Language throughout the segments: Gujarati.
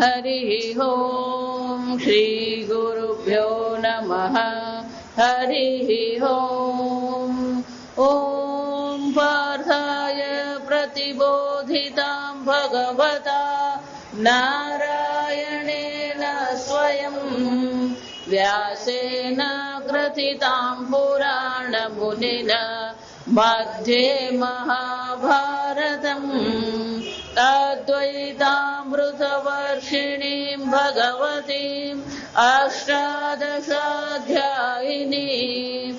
हरिः ओम् श्रीगुरुभ्यो नमः हरिः ओम् ॐ पार्थाय प्रतिबोधितां भगवता नारायणेन स्वयं व्यासेन ग्रथितां पुराणमुनिना मध्ये महाभारतम् अद्वैतामृतवर्षिणीं भगवतीम् अष्टादशाध्यायिनीम्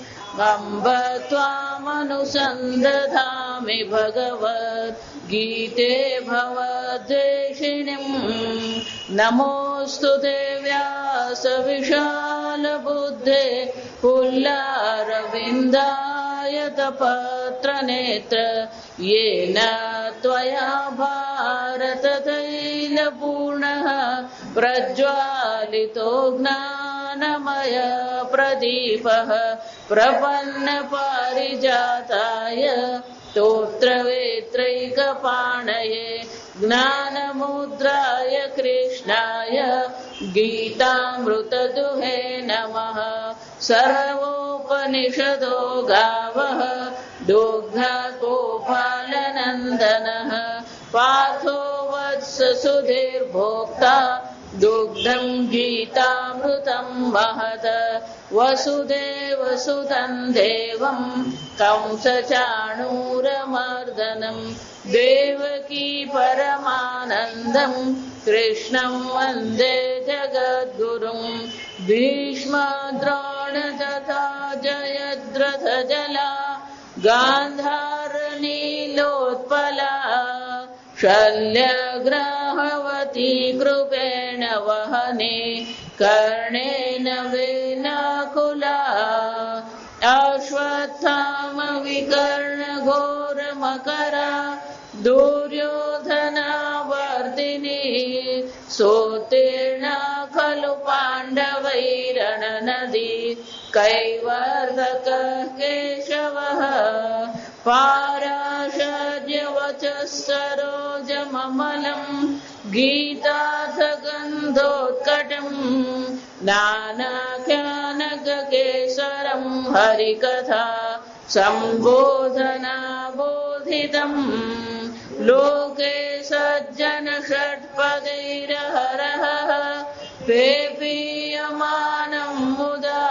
अम्ब त्वामनुसन्दधामि भगवद्गीते भवद्वेषिणीम् नमोऽस्तु ते व्यासविशालबुद्धे पुल्लारविन्दायतपत्रनेत्र येन त्वया भारततैलपूर्णः प्रज्वालितो ज्ञानमय प्रदीपः प्रपन्नपारिजाताय स्तोत्रवेत्रैकपाणये ज्ञानमुद्राय कृष्णाय गीतामृतदुहे नमः। सर्वोपनिषदो गावः दुग्धगोपालनन्दनः पार्थो वत्स सुधीर्भोक्ता दुग्धं गीतामृतं महत् वसुदेवसुतं देवं कंसचाणूरमर्दनं देवकी परमानन्दं कृष्णं वन्दे जगद्गुरुं भीष्मद्रोण तथा जयद्रथजला गान्धारनीलोत्पला शल्यग्राहवती कृपेण वहने कर्णेन वेलाकुला अश्वत्थामविकर्णघोरमकरा दुर्योधनावर्तिनी सोत्तीर्णा खलु पाण्डवैरणनदी कैवर्तकः केशवः पाराशर्यवचः सरोजममलं गीतार्थगन्धोत्कटम् नानाख्यानककेसरं हरिकथा सम्बोधनाबोधितम् लोके सज्जन षट्पदैरहरः पेपीयमानं मुदा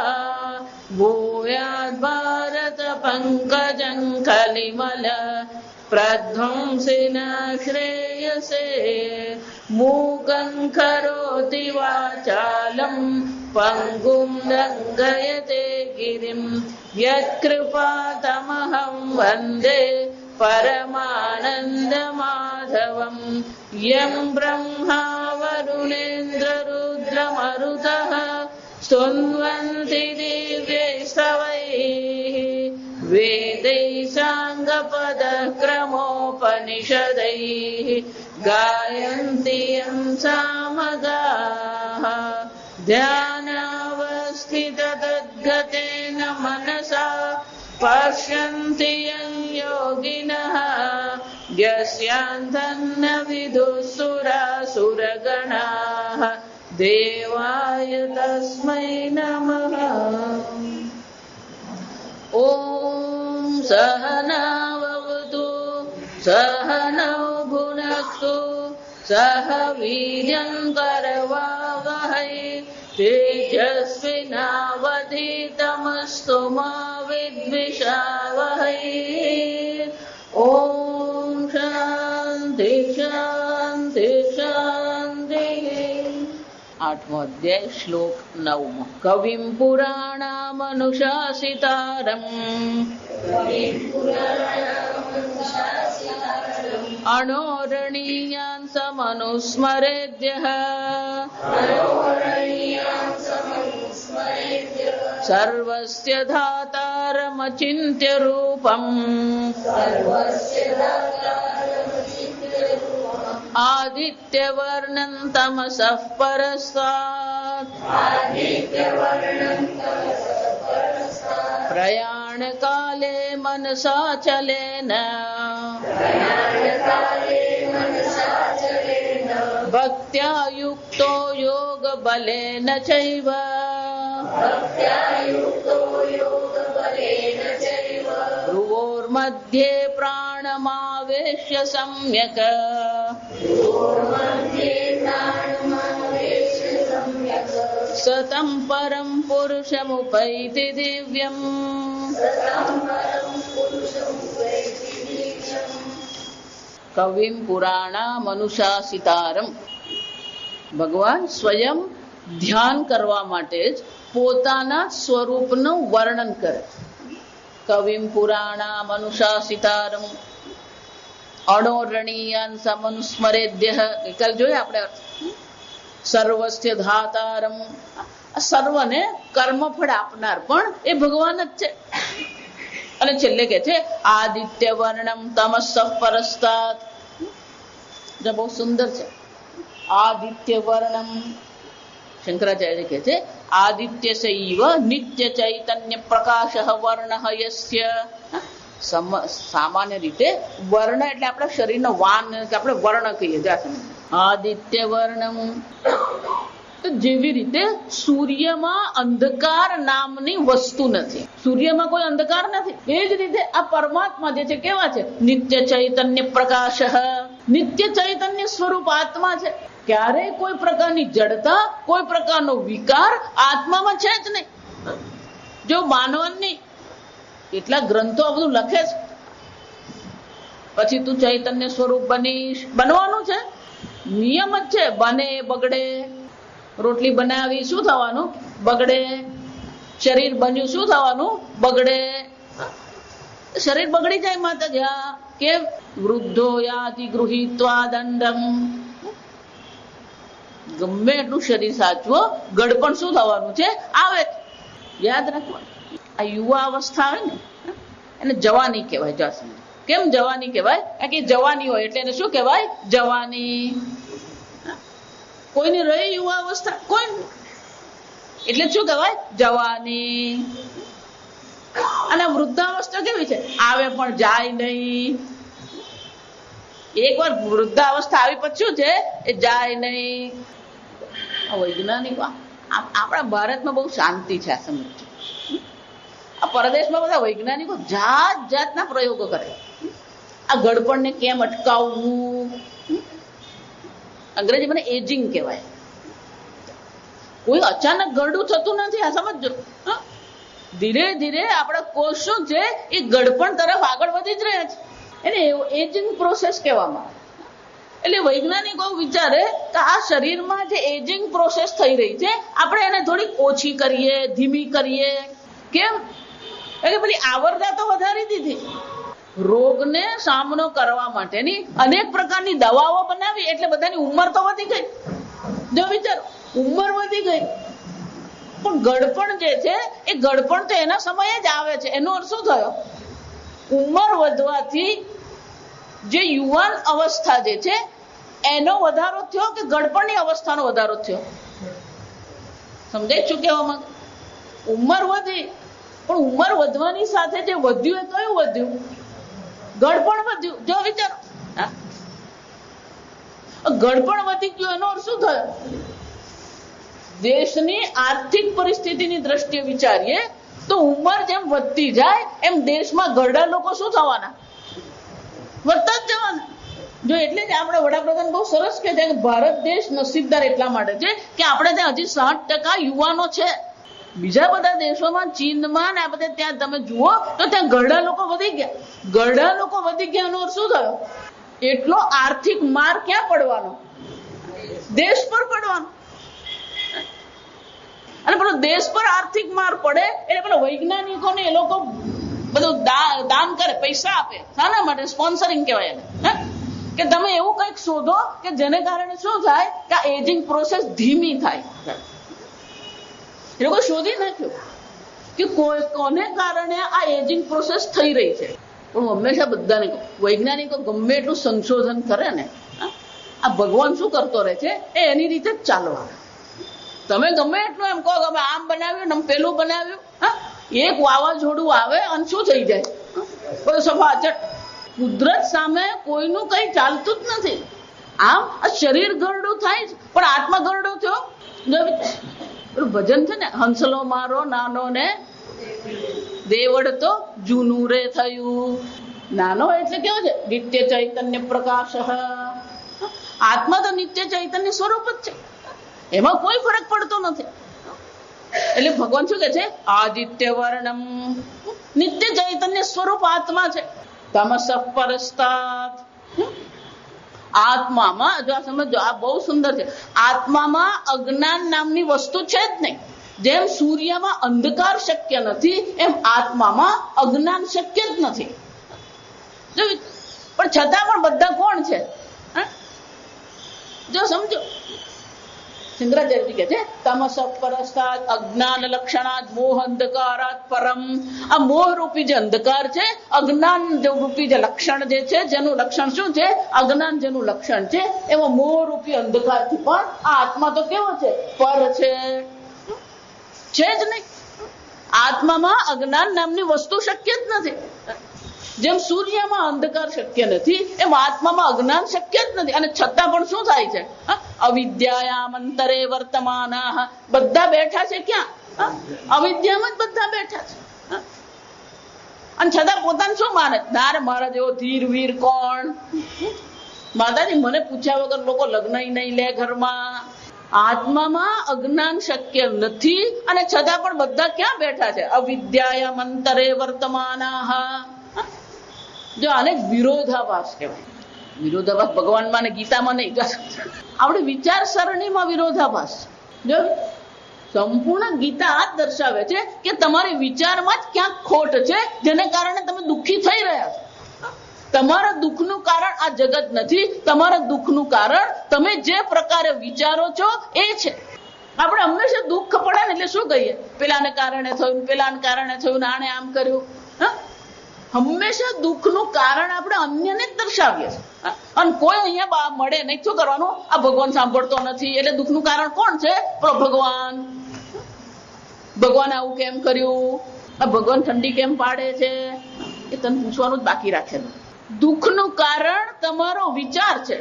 भूयाद्भारत पङ्कजं कलिमल प्रध्वंसिन श्रेयसे मूकं करोति वाचालं पङ्गुं लङ्घयते गिरिं यत्कृपातमहं वन्दे परमानन्दमाधवं यं ब्रह्मा वरुणेन्द्ररुद्रमरुतः स्तुन्वन्ति दिव्यैस्तवैः वेदैः साङ्गपदक्रमोपनिषदैः गायन्ति यं सामगाः ध्यानावस्थिततद्गतेन मनसा पश्यन्ति यं योगिनः यस्यान्तन्न विदुःसुरासुरगणाः देवाय तस्मै नमः। ॐ सहनाववतु सहनौ भुनक्तु सह वीर्यं करवावहै तेजस्विनावधीतमस्तु मा विद्विषावहै। ॐ शान्ति शान्ति शान्तिः। 8मो अध्याय श्लोक 9 कविं पुराणामनुशासितारम् अणोरणीयान् समनुस्मरेद्यः सर्वस्य धातारमचिन्त्य रूपम् आदित्यवर्णं तमसः परस्तात् प्रयाणकाले मनसाचलेन ભક્ત્યા યુક્તો યોગ બલેન ચૈવ ભ્રુવોર્મધ્યે પ્રાણમાવેશ્ય સમ્યક સતમ પરમ પુરુષમુપૈતિ દિવ્યમ. કવિમ પુરાણામનુશાસિતારમ. ભગવાન સ્વયં ધ્યાન કરવા માટે જ પોતાના સ્વરૂપનું વર્ણન કરે. કવિમ પુરાણામનુશાસિતારમ અણોરણીયાન સમનુસ્મરેદ્ય. ગઈકાલ જોઈએ આપણે. સર્વસ્ય ધાતારમ. સર્વને કર્મફળ આપનાર પણ એ ભગવાન જ છે. અને છેલ્લે કે છે આદિત્ય વર્ણમ તમસ પરસ્તાત. બહુ સુંદર છે. આદિત્ય વર્ણમ. શંકરાચાર્ય કહે છે આદિત્ય સૈવ નિત્ય ચૈતન્ય પ્રકાશ વર્ણ યસ્ય. સામાન્ય રીતે વર્ણ એટલે આપણા શરીરનો વાન કે આપણે વર્ણ કહીએ. આદિત્ય વર્ણમ. તો જેવી રીતે સૂર્યમાં અંધકાર નામની વસ્તુ નથી, સૂર્યમાં કોઈ અંધકાર નથી, એ જ રીતે આ પરમાત્મા જે છે કેવા છે? નિત્ય ચૈતન્ય પ્રકાશ. નિત્ય ચૈતન્ય સ્વરૂપ આત્મા છે. ક્યારેય કોઈ પ્રકારની જડતા, કોઈ પ્રકારનો વિકાર આત્મામાં છે જ નહીં. જો માનવની એટલા ગ્રંથો આ બધું લખે છે, પછી તું ચૈતન્ય સ્વરૂપ બનીશ, બનવાનું છે. નિયમ જ છે. બને બગડે. રોટલી બનાવી શું થવાનું? બગડે. શરીર બન્યું શું થવાનું? બગડે. શરીર બગડી જાય માતાજી. કેમ? વૃદ્ધો યાતિ ગૃહીત્વા દંડમ. ગમે એટલું શરીર સાચવો, ગડપણ શું થવાનું છે? આવે. યાદ રાખવાનું. આ યુવા અવસ્થા આવે ને એને જવાની કહેવાય. જાસમ કેમ જવાની કહેવાય? કારણ કે જવાની હોય એટલે એને શું કહેવાય? જવાની. કોઈની રહી યુવા અવસ્થા? કોઈ. એટલે શું કહેવાય? જવાની. અને વૃદ્ધાવસ્થા કેવી છે? આવે પણ જાય નહીં. એકવાર વૃદ્ધાવસ્થા આવી પછી શું છે? એ જાય નહીં. વૈજ્ઞાનિક આપણા ભારતમાં બહુ શાંતિ છે. આ સમજો. આ પરદેશમાં બધા વૈજ્ઞાનિકો જાત જાતના પ્રયોગો કરે. આ ગડપણને કેમ અટકાવવું? અંગ્રેજી મને એજિંગ કહેવાય. કોઈ અચાનક ગરડું થતું નથી. આ સમજો. ધીરે ધીરે આપણા કોષ શું છે? એ ગડપણ તરફ આગળ વધી જ રહ્યા છે. એને એજિંગ પ્રોસેસ કહેવામાં આવે. એટલે વૈજ્ઞાનિકો વિચારે કે આ શરીરમાં જે એજિંગ પ્રોસેસ થઈ રહી છે, આપણે એને થોડીક ઓછી કરીએ, ધીમી કરીએ. કેમ? એટલે પેલી આવરદા તો વધારી દીધી. રોગને સામનો કરવા માટેની અનેક પ્રકારની દવાઓ બનાવી એટલે બધાની ઉંમર તો વધી ગઈ. જો વિચારો, ઉંમર વધી ગઈ પણ ગડપણ જે છે એ ગડપણ તો એના સમયે જ આવે છે. એનો અર્થ શું થયો? ઉંમર વધવાથી જે યુવાન અવસ્થા જે છે એનો વધારો થયો કે ગડપણની અવસ્થાનો વધારો થયો? સમજાય શું કહેવા માંગે? ઉંમર વધી, પણ ઉંમર વધવાની સાથે જે વધ્યું એ કયું વધ્યું? ગડપણ વધ્યું. જો વિચારો, ગડપણ વધી ગયું એનો અર્થ શું થયો? દેશની આર્થિક પરિસ્થિતિની દ્રષ્ટિએ વિચારીએ તો ઉંમર જેમ વધતી જાય એમ દેશમાં ગરડા લોકો શું થવાના? વધતા જ જવાના. જો એટલે જ આપણે વડાપ્રધાન બહુ સરસ કહે છે કે ભારત દેશ નસીબદાર એટલા માટે છે કે આપણે ત્યાં હજી 60% યુવાનો છે. બીજા બધા દેશોમાં, ચીનમાં ને આ બધે ત્યાં તમે જુઓ તો ત્યાં ગરડા લોકો વધી ગયા. ગરડા લોકો વધી ગયા એનો શું થયો? એટલો આર્થિક માર ક્યાં પડવાનો? દેશ પર પડવાનો. અને પેલો દેશ પર આર્થિક માર પડે એટલે પેલો વૈજ્ઞાનિકોને એ લોકો બધું દાન કરે, પૈસા આપે. શાના માટે? સ્પોન્સરિંગ કહેવાય એને. કે તમે એવું કંઈક શોધો કે જેને કારણે શું થાય કે આ એજિંગ પ્રોસેસ ધીમી થાય. એ લોકો શોધી નાખ્યું કે કોને કારણે આ એજિંગ પ્રોસેસ થઈ રહી છે. પણ હંમેશા બધાને વૈજ્ઞાનિકો ગમે એટલું સંશોધન કરે ને, આ ભગવાન શું કરતો રહે છે? એની રીતે જ ચાલવા. તમે ગમે એટલું એમ કહો કે અમે આમ બનાવ્યું ને પેલું બનાવ્યું, એક વાવાઝોડું આવે અને શું થઈ જાય? બધું સફાચટ. કુદરત સામે કોઈનું કઈ ચાલતું જ નથી. આમ આ શરીર ગરડું થાય છે, પણ આત્મા ગરડો થયો. પેલું ભજન છે ને, હંસલો મારો નાનો ને દેવડ તો જૂનું રે થયું. નાનો એટલે કેવો છે? નિત્ય ચૈતન્ય પ્રકાશ. આત્મા તો નિત્ય ચૈતન્ય સ્વરૂપ જ છે, એમાં કોઈ ફરક પડતો નથી. એટલે ભગવાન શું કે છે? આદિત્ય વર્ણમ, નિત્ય ચૈતન્ય સ્વરૂપ આત્મા છે. તમસ પરસ્તાત, આત્મામાં જો આ સમજો, આ બહુ સુંદર છે. આત્મામાં અજ્ઞાન નામની વસ્તુ છે જ નહીં. જેમ સૂર્યમાં અંધકાર શક્ય નથી, એમ આત્મામાં અજ્ઞાન શક્ય જ નથી. પણ છતાં પણ બધા કોણ છે? જો સમજો, શંકરાચાર્યજી કહે છે તમસ પરસ્તાદ અજ્ઞાન લક્ષણાદ મોહ અંધકારાત પરમ. આ મોહ રૂપી જે અંધકાર છે, અજ્ઞાન રૂપી જે લક્ષણ જે છે, જેનું લક્ષણ શું છે? અજ્ઞાન જેનું લક્ષણ છે, એમાં મોહ રૂપી અંધકારથી પણ આ આત્મા તો કેવો છે? પર છે જ નહીં. આત્મામાં અજ્ઞાન નામની વસ્તુ શક્ય જ નથી. જેમ સૂર્યમાં અંધકાર શક્ય નથી, એમ આત્મામાં અજ્ઞાન શક્ય જ નથી. અને છતાં પણ શું થાય છે? અવિદ્યાયામ અંતરે વર્તમાનાઃ, બધા બેઠા છે ક્યાં? અવિદ્યામાં જ બધા બેઠા છે. અને છતાં પોતાને શું માને? નારે મારા જેવો ધીર વીર કોણ? માતાજી મને પૂછ્યા વગર લોકો લગ્ન નહીં લે ઘરમાં. આત્મામાં અજ્ઞાન શક્ય નથી, અને છતાં પણ બધા ક્યાં બેઠા છે? અવિદ્યાયામ અંતરે વર્તમાનાઃ. જો આને વિરોધાભાસ કહેવાય. વિરોધાભાસ ભગવાનમાં ને ગીતામાં નહીં, આપણી વિચારસરણીમાં વિરોધાભાસ. જો સંપૂર્ણ ગીતા આ જ દર્શાવે છે કે તમારી વિચારમાં જ ક્યાંક ખોટ છે, જેને કારણે તમે દુઃખી થઈ રહ્યા છો. તમારા દુઃખનું કારણ આ જગત નથી. તમારા દુઃખનું કારણ તમે જે પ્રકારે વિચારો છો એ છે. આપણે હંમેશા દુઃખ પડે ને એટલે શું કહીએ? પેલાને કારણે થયું, પેલાને કારણે થયું, આને આમ કર્યું. હંમેશા દુઃખનું કારણ આપણે અન્યને જ દર્શાવીએ છીએ. અને કોઈ અહીંયા મળે નહીં, શું કરવાનું? આ ભગવાન સાંભળતો નથી એટલે દુઃખનું કારણ કોણ છે? ભગવાન. ભગવાન આવું કેમ કર્યું? આ ભગવાન ઠંડી કેમ પાડે છે? એ તને પૂછવાનું જ બાકી રાખેલું. દુઃખનું કારણ તમારો વિચાર છે,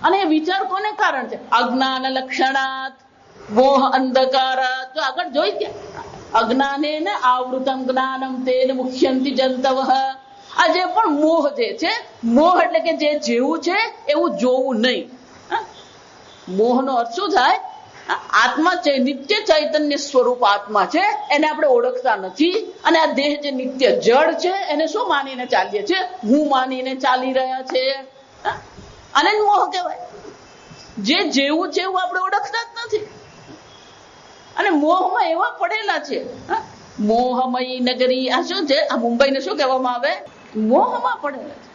અને એ વિચાર કોને કારણ છે? અજ્ઞાન લક્ષણાત મોહ અંધકારાત. તો આગળ જોઈ ગયા, અજ્ઞાનેન આવૃતમ જ્ઞાનમ તેન મુહ્યંતિ જંતવઃ. આ જે પણ મોહ જે છે, મોહ એટલે કે જે જેવું છે એવું જોવું નહીં. મોહનો અર્થ શું થાય? આત્મા છે, નિત્ય ચૈતન્ય સ્વરૂપ આત્મા છે, એને આપણે ઓળખતા નથી. અને આ દેહ જે નિત્ય જડ છે, એને શું માનીને ચાલીએ છીએ? હું માનીને ચાલી રહ્યા છે. આને મોહ કહેવાય. જે જેવું છે એવું આપણે ઓળખતા જ નથી. અને મોહમાં એવા પડેલા છે. મોહમયી નગરી, આ શું છે? આ મુંબઈને શું કહેવામાં આવે? મોહમાં પડેલા છે.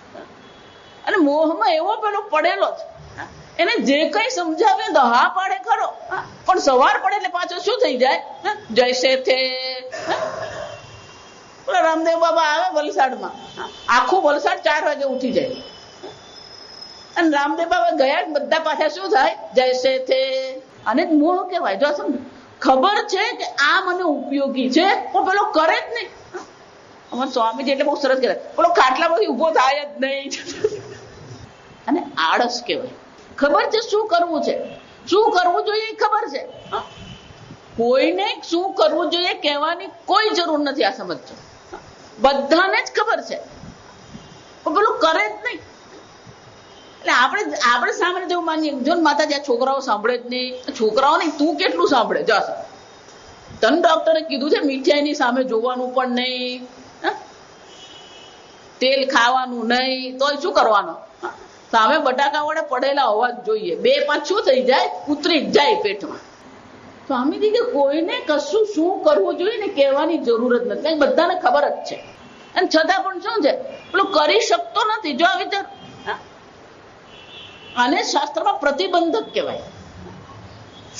અને મોહમાં એવો પેલો પડેલો છે, એને જે કઈ સમજાવે તો હા પાડે ખરો, પણ સવાર પડે એટલે પાછો શું થઈ જાય? જૈસે થે. રામદેવ બાબા આવે વલસાડમાં, આખું વલસાડ 4 વાગે ઉઠી જાય. અને રામદેવ બાબા ગયા, બધા પાછા શું થાય? જૈસે થે. અને જ મોહ કહેવાય. જો સમજો, ખબર છે કે આ મને ઉપયોગી છે, પણ પેલો કરે જ નહીં. અમારા સ્વામીજી એટલે બહુ સરસ કહેવાય, પેલો ખાટલા પરથી ઉભો થાય જ નહીં. અને આળસ કહેવાય. ખબર છે શું કરવું છે, શું કરવું જોઈએ ખબર છે. કોઈને શું કરવું જોઈએ કહેવાની કોઈ જરૂર નથી. આ સમજો, બધાને જ ખબર છે, પણ પેલું કરે જ નહીં. એટલે આપણે સામે જેવું માનીએ, જો માતાજી આ છોકરાઓ સાંભળે જ નહીં. છોકરાઓ નહીં, તું કેટલું સાંભળે? જા, તને ડોક્ટરે કીધું છે મીઠાઈની સામે જોવાનું પણ નહીં, તેલ ખાવાનું નહીં, તો શું કરવાનું? સામે બટાકા વડે પડેલા હોવા જ જોઈએ. 2-5 શું થઈ જાય? ઉતરી જ જાય પેટમાં. સ્વામીજી કે કોઈને કશું શું કરવું જોઈએ ને કહેવાની જરૂર જ નથી, બધાને ખબર જ છે. અને છતાં પણ શું છે? પેલું કરી શકતો નથી. જો આ વિચાર, આને શાસ્ત્રમાં પ્રતિબંધક કહેવાય.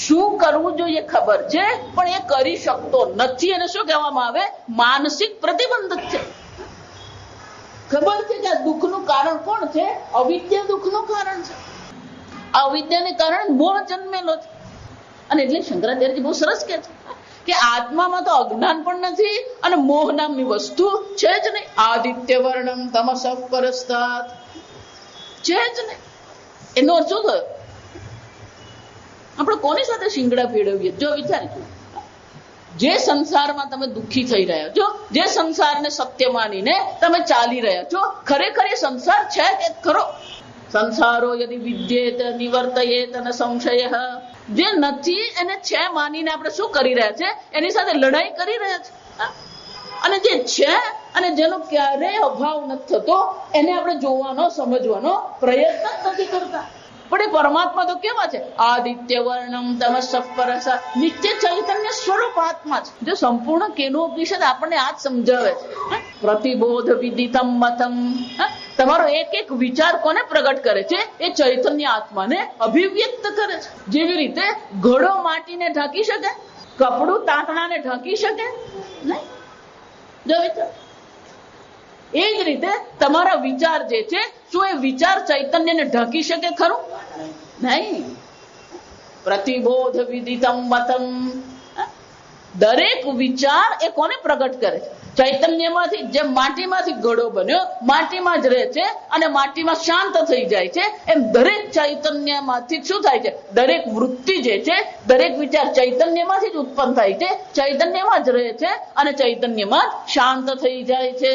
શું કરવું જોઈએ ખબર છે, પણ એ કરી શકતો નથી. અને શું કહેવામાં આવે? માનસિક પ્રતિબંધક છે. ખબર છે કે આ દુઃખનું કારણ કોણ છે? અવિદ્યા દુઃખનું કારણ છે. અવિદ્યાને કારણે મોહ જન્મેલો છે. અને એટલે શંકરાચાર્યજી બહુ સરસ કહે છે કે આત્મામાં તો અજ્ઞાન પણ નથી અને મોહ નામની વસ્તુ છે જ નહીં. આદિત્ય વર્ણમ તમસ પરસ્તાત, છે જ નહીં. એનો અર્થ શું થયો? આપણે કોની સાથે શિંગડા ફેરવીએ? જો વિચારજો, જે સંસારમાં તમે દુઃખી થઈ રહ્યા છો, જે સંસારને સત્ય માનીને તમે ચાલી રહ્યા છો, ખરેખર એ સંસાર છે કે ખરો? સંસારો યદિ વિદ્યેત નિવર્તયેત ન સંશય. જે નથી એને છે માનીને આપણે શું કરી રહ્યા છે? એની સાથે લડાઈ કરી રહ્યા છે. અને જે છે અને જેનો ક્યારેય અભાવ નથી થતો એને આપણે જોવાનો સમજવાનો પ્રયત્ન જ નથી કરતા. પણ એ પરમાત્મા તો કેવા છે? આદિત્ય વર્ણમ તમસ પરસ, નિત્ય ચૈતન્ય સ્વરૂપ આત્મા છે. જો સંપૂર્ણ કેનોપનિષદ આપણને આ જ સમજાવે છે. પ્રતિબોધ વિદિતમ મતમ. તમારો એક એક વિચાર કોને પ્રગટ કરે છે? એ ચૈતન્ય આત્માને અભિવ્યક્ત કરે છે. જેવી રીતે ઘડો માટીને ઢાંકી શકે, કપડું તાંતણાને ઢાંકી શકે નહીં. જો વિચાર, એ જ રીતે તમારા વિચાર જે છે, શું એ વિચાર ચૈતન્યને ઢાંકી શકે ખરું? નહીં. પ્રતિબોધ વિદિતમ મતમ. દરેક વિચાર એ કોને પ્રગટ કરે છે? ચૈતન્યમાંથી. જેમ માટીમાંથી ઘડો બન્યો, માટીમાં જ રહે છે અને માટીમાં શાંત થઈ જાય છે, એમ દરેક ચૈતન્યમાંથી શું થાય છે? દરેક વૃત્તિ જે છે, દરેક વિચાર ચૈતન્યમાંથી જ ઉત્પન્ન થાય છે, ચૈતન્યમાં જ રહે છે અને ચૈતન્યમાં જ શાંત થઈ જાય છે.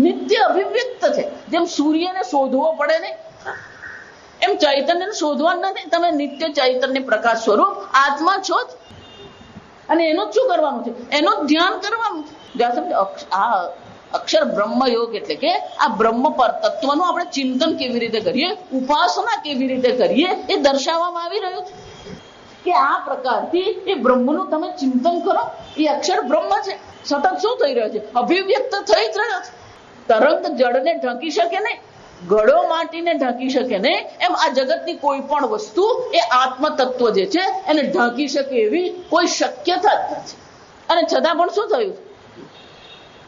નિત્ય અભિવ્યક્ત છે. જેમ સૂર્યને શોધવો પડે ને, એમ ચૈતન્યને શોધવાનું નથી. તમે નિત્ય ચૈતન્ય પ્રકાશ સ્વરૂપ આત્મા છો જ. અને એનું શું કરવાનું છે? એનું ધ્યાન કરવાનું છે. આ અક્ષર બ્રહ્મ યોગ એટલે કે આ બ્રહ્મ પર તત્વનું આપણે ચિંતન કેવી રીતે કરીએ, ઉપાસના કેવી રીતે કરીએ, એ દર્શાવવામાં આવી રહ્યું છે. કે આ પ્રકારથી એ બ્રહ્મનું તમે ચિંતન કરો. એ અક્ષર બ્રહ્મ છે. સતત શું થઈ રહ્યો છે? અભિવ્યક્ત થઈ જ રહ્યો છે. તરંગ જળને ઢાંકી શકે નહીં, ઘડો માટીને ઢાંકી શકે નહીં, એમ આ જગતની કોઈ પણ વસ્તુ એ આત્મ તત્વ જે છે એને ઢાંકી શકે એવી કોઈ શક્યતા જ નથી. અને છતાં પણ શું થયું?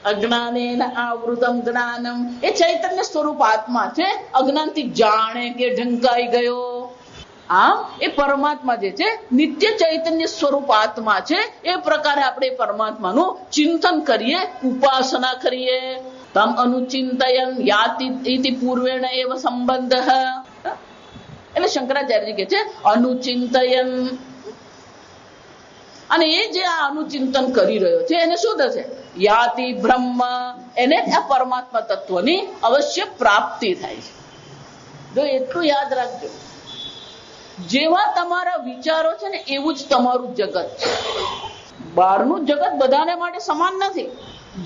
અજ્ઞાનેન આવૃતમ જ્ઞાનમ. એ ચૈતન્ય સ્વરૂપ આત્મા છે, અજ્ઞાનથી જાણે કે ઢંકાઈ ગયો. આમ એ પરમાત્મા જે છે, નિત્ય ચૈતન્ય સ્વરૂપ આત્મા છે. એ પ્રકારે આપણે પરમાત્માનું ચિંતન કરીએ, ઉપાસના કરીએ. તમ અનુચિંતયન યાતિ ઇતિ પૂર્વેણ એવ સંબંધ. એટલે શંકરાચાર્યજી કહે છે અનુચિંતયન. અને એ જે આ અનુચિંતન કરી રહ્યો છે એને શું થશે? યાતિ બ્રહ્મ. એને આ પરમાત્મા તત્વની અવશ્ય પ્રાપ્તિ થાય છે. જો એટલું યાદ રાખજો, જેવા તમારા વિચારો છે ને એવું જ તમારું જગત છે. બહારનું જગત બધાને માટે સમાન નથી.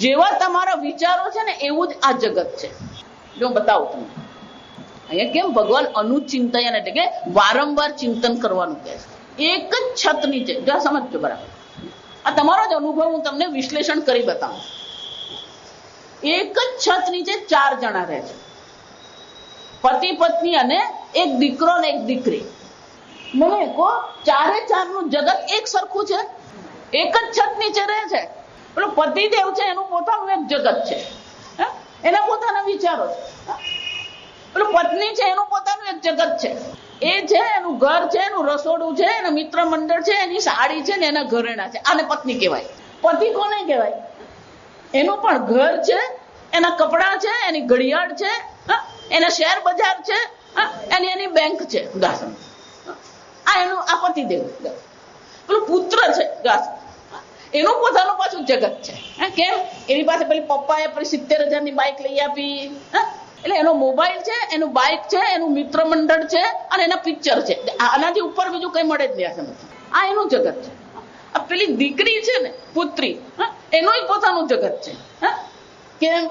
જેવા તમારા વિચારો છે ને એવું જ આ જગત છે. જો બતાવું તમને અહીંયા કેમ ભગવાન અનુચિંતયન એટલે કે વારંવાર ચિંતન કરવાનું કહે છે. એક જ છત નીચે, જો સમજજો બરાબર, આ તમારો જ અનુભવ હું તમને વિશ્લેષણ કરી બતાવું. એક જ છત નીચે 4 જણા રહે છે, પતિ પત્ની અને એક દીકરો ને એક દીકરી. મને કહો, 4 નું જગત એક સરખું છે? એક જ છત નીચે રહે છે. પેલો પતિદેવ છે એનું પોતાનું એક જગત છે, એના પોતાના વિચારો છે. પેલું પત્ની છે એનું પોતાનું એક જગત છે. એ છે એનું ઘર છે, એનું રસોડું છે, એનું મિત્ર મંડળ છે, એની સાડી છે ને એના ઘરેણા છે. આને પત્ની કહેવાય. પતિ કોને કહેવાય? એનું પણ ઘર છે, એના કપડા છે, એની ઘડિયાળ છે, એના શેર બજાર છે, એની બેંક છે. આ એનું આ પતિદેવ. પેલું પુત્ર છે એનું પોતાનું પાછું જગત છે. કેમ? એની પાસે પેલી પપ્પાએ 70,000 ની બાઇક લઈ આપી, એટલે એનો મોબાઈલ છે, એનું બાઇક છે, એનું મિત્ર મંડળ છે અને એના પિક્ચર છે. આનાથી ઉપર બીજું કઈ મળે જ નહીં. આ એનું જગત છે. આ પેલી દીકરી છે ને, પુત્રી, એનું પોતાનું જગત છે. કેમ?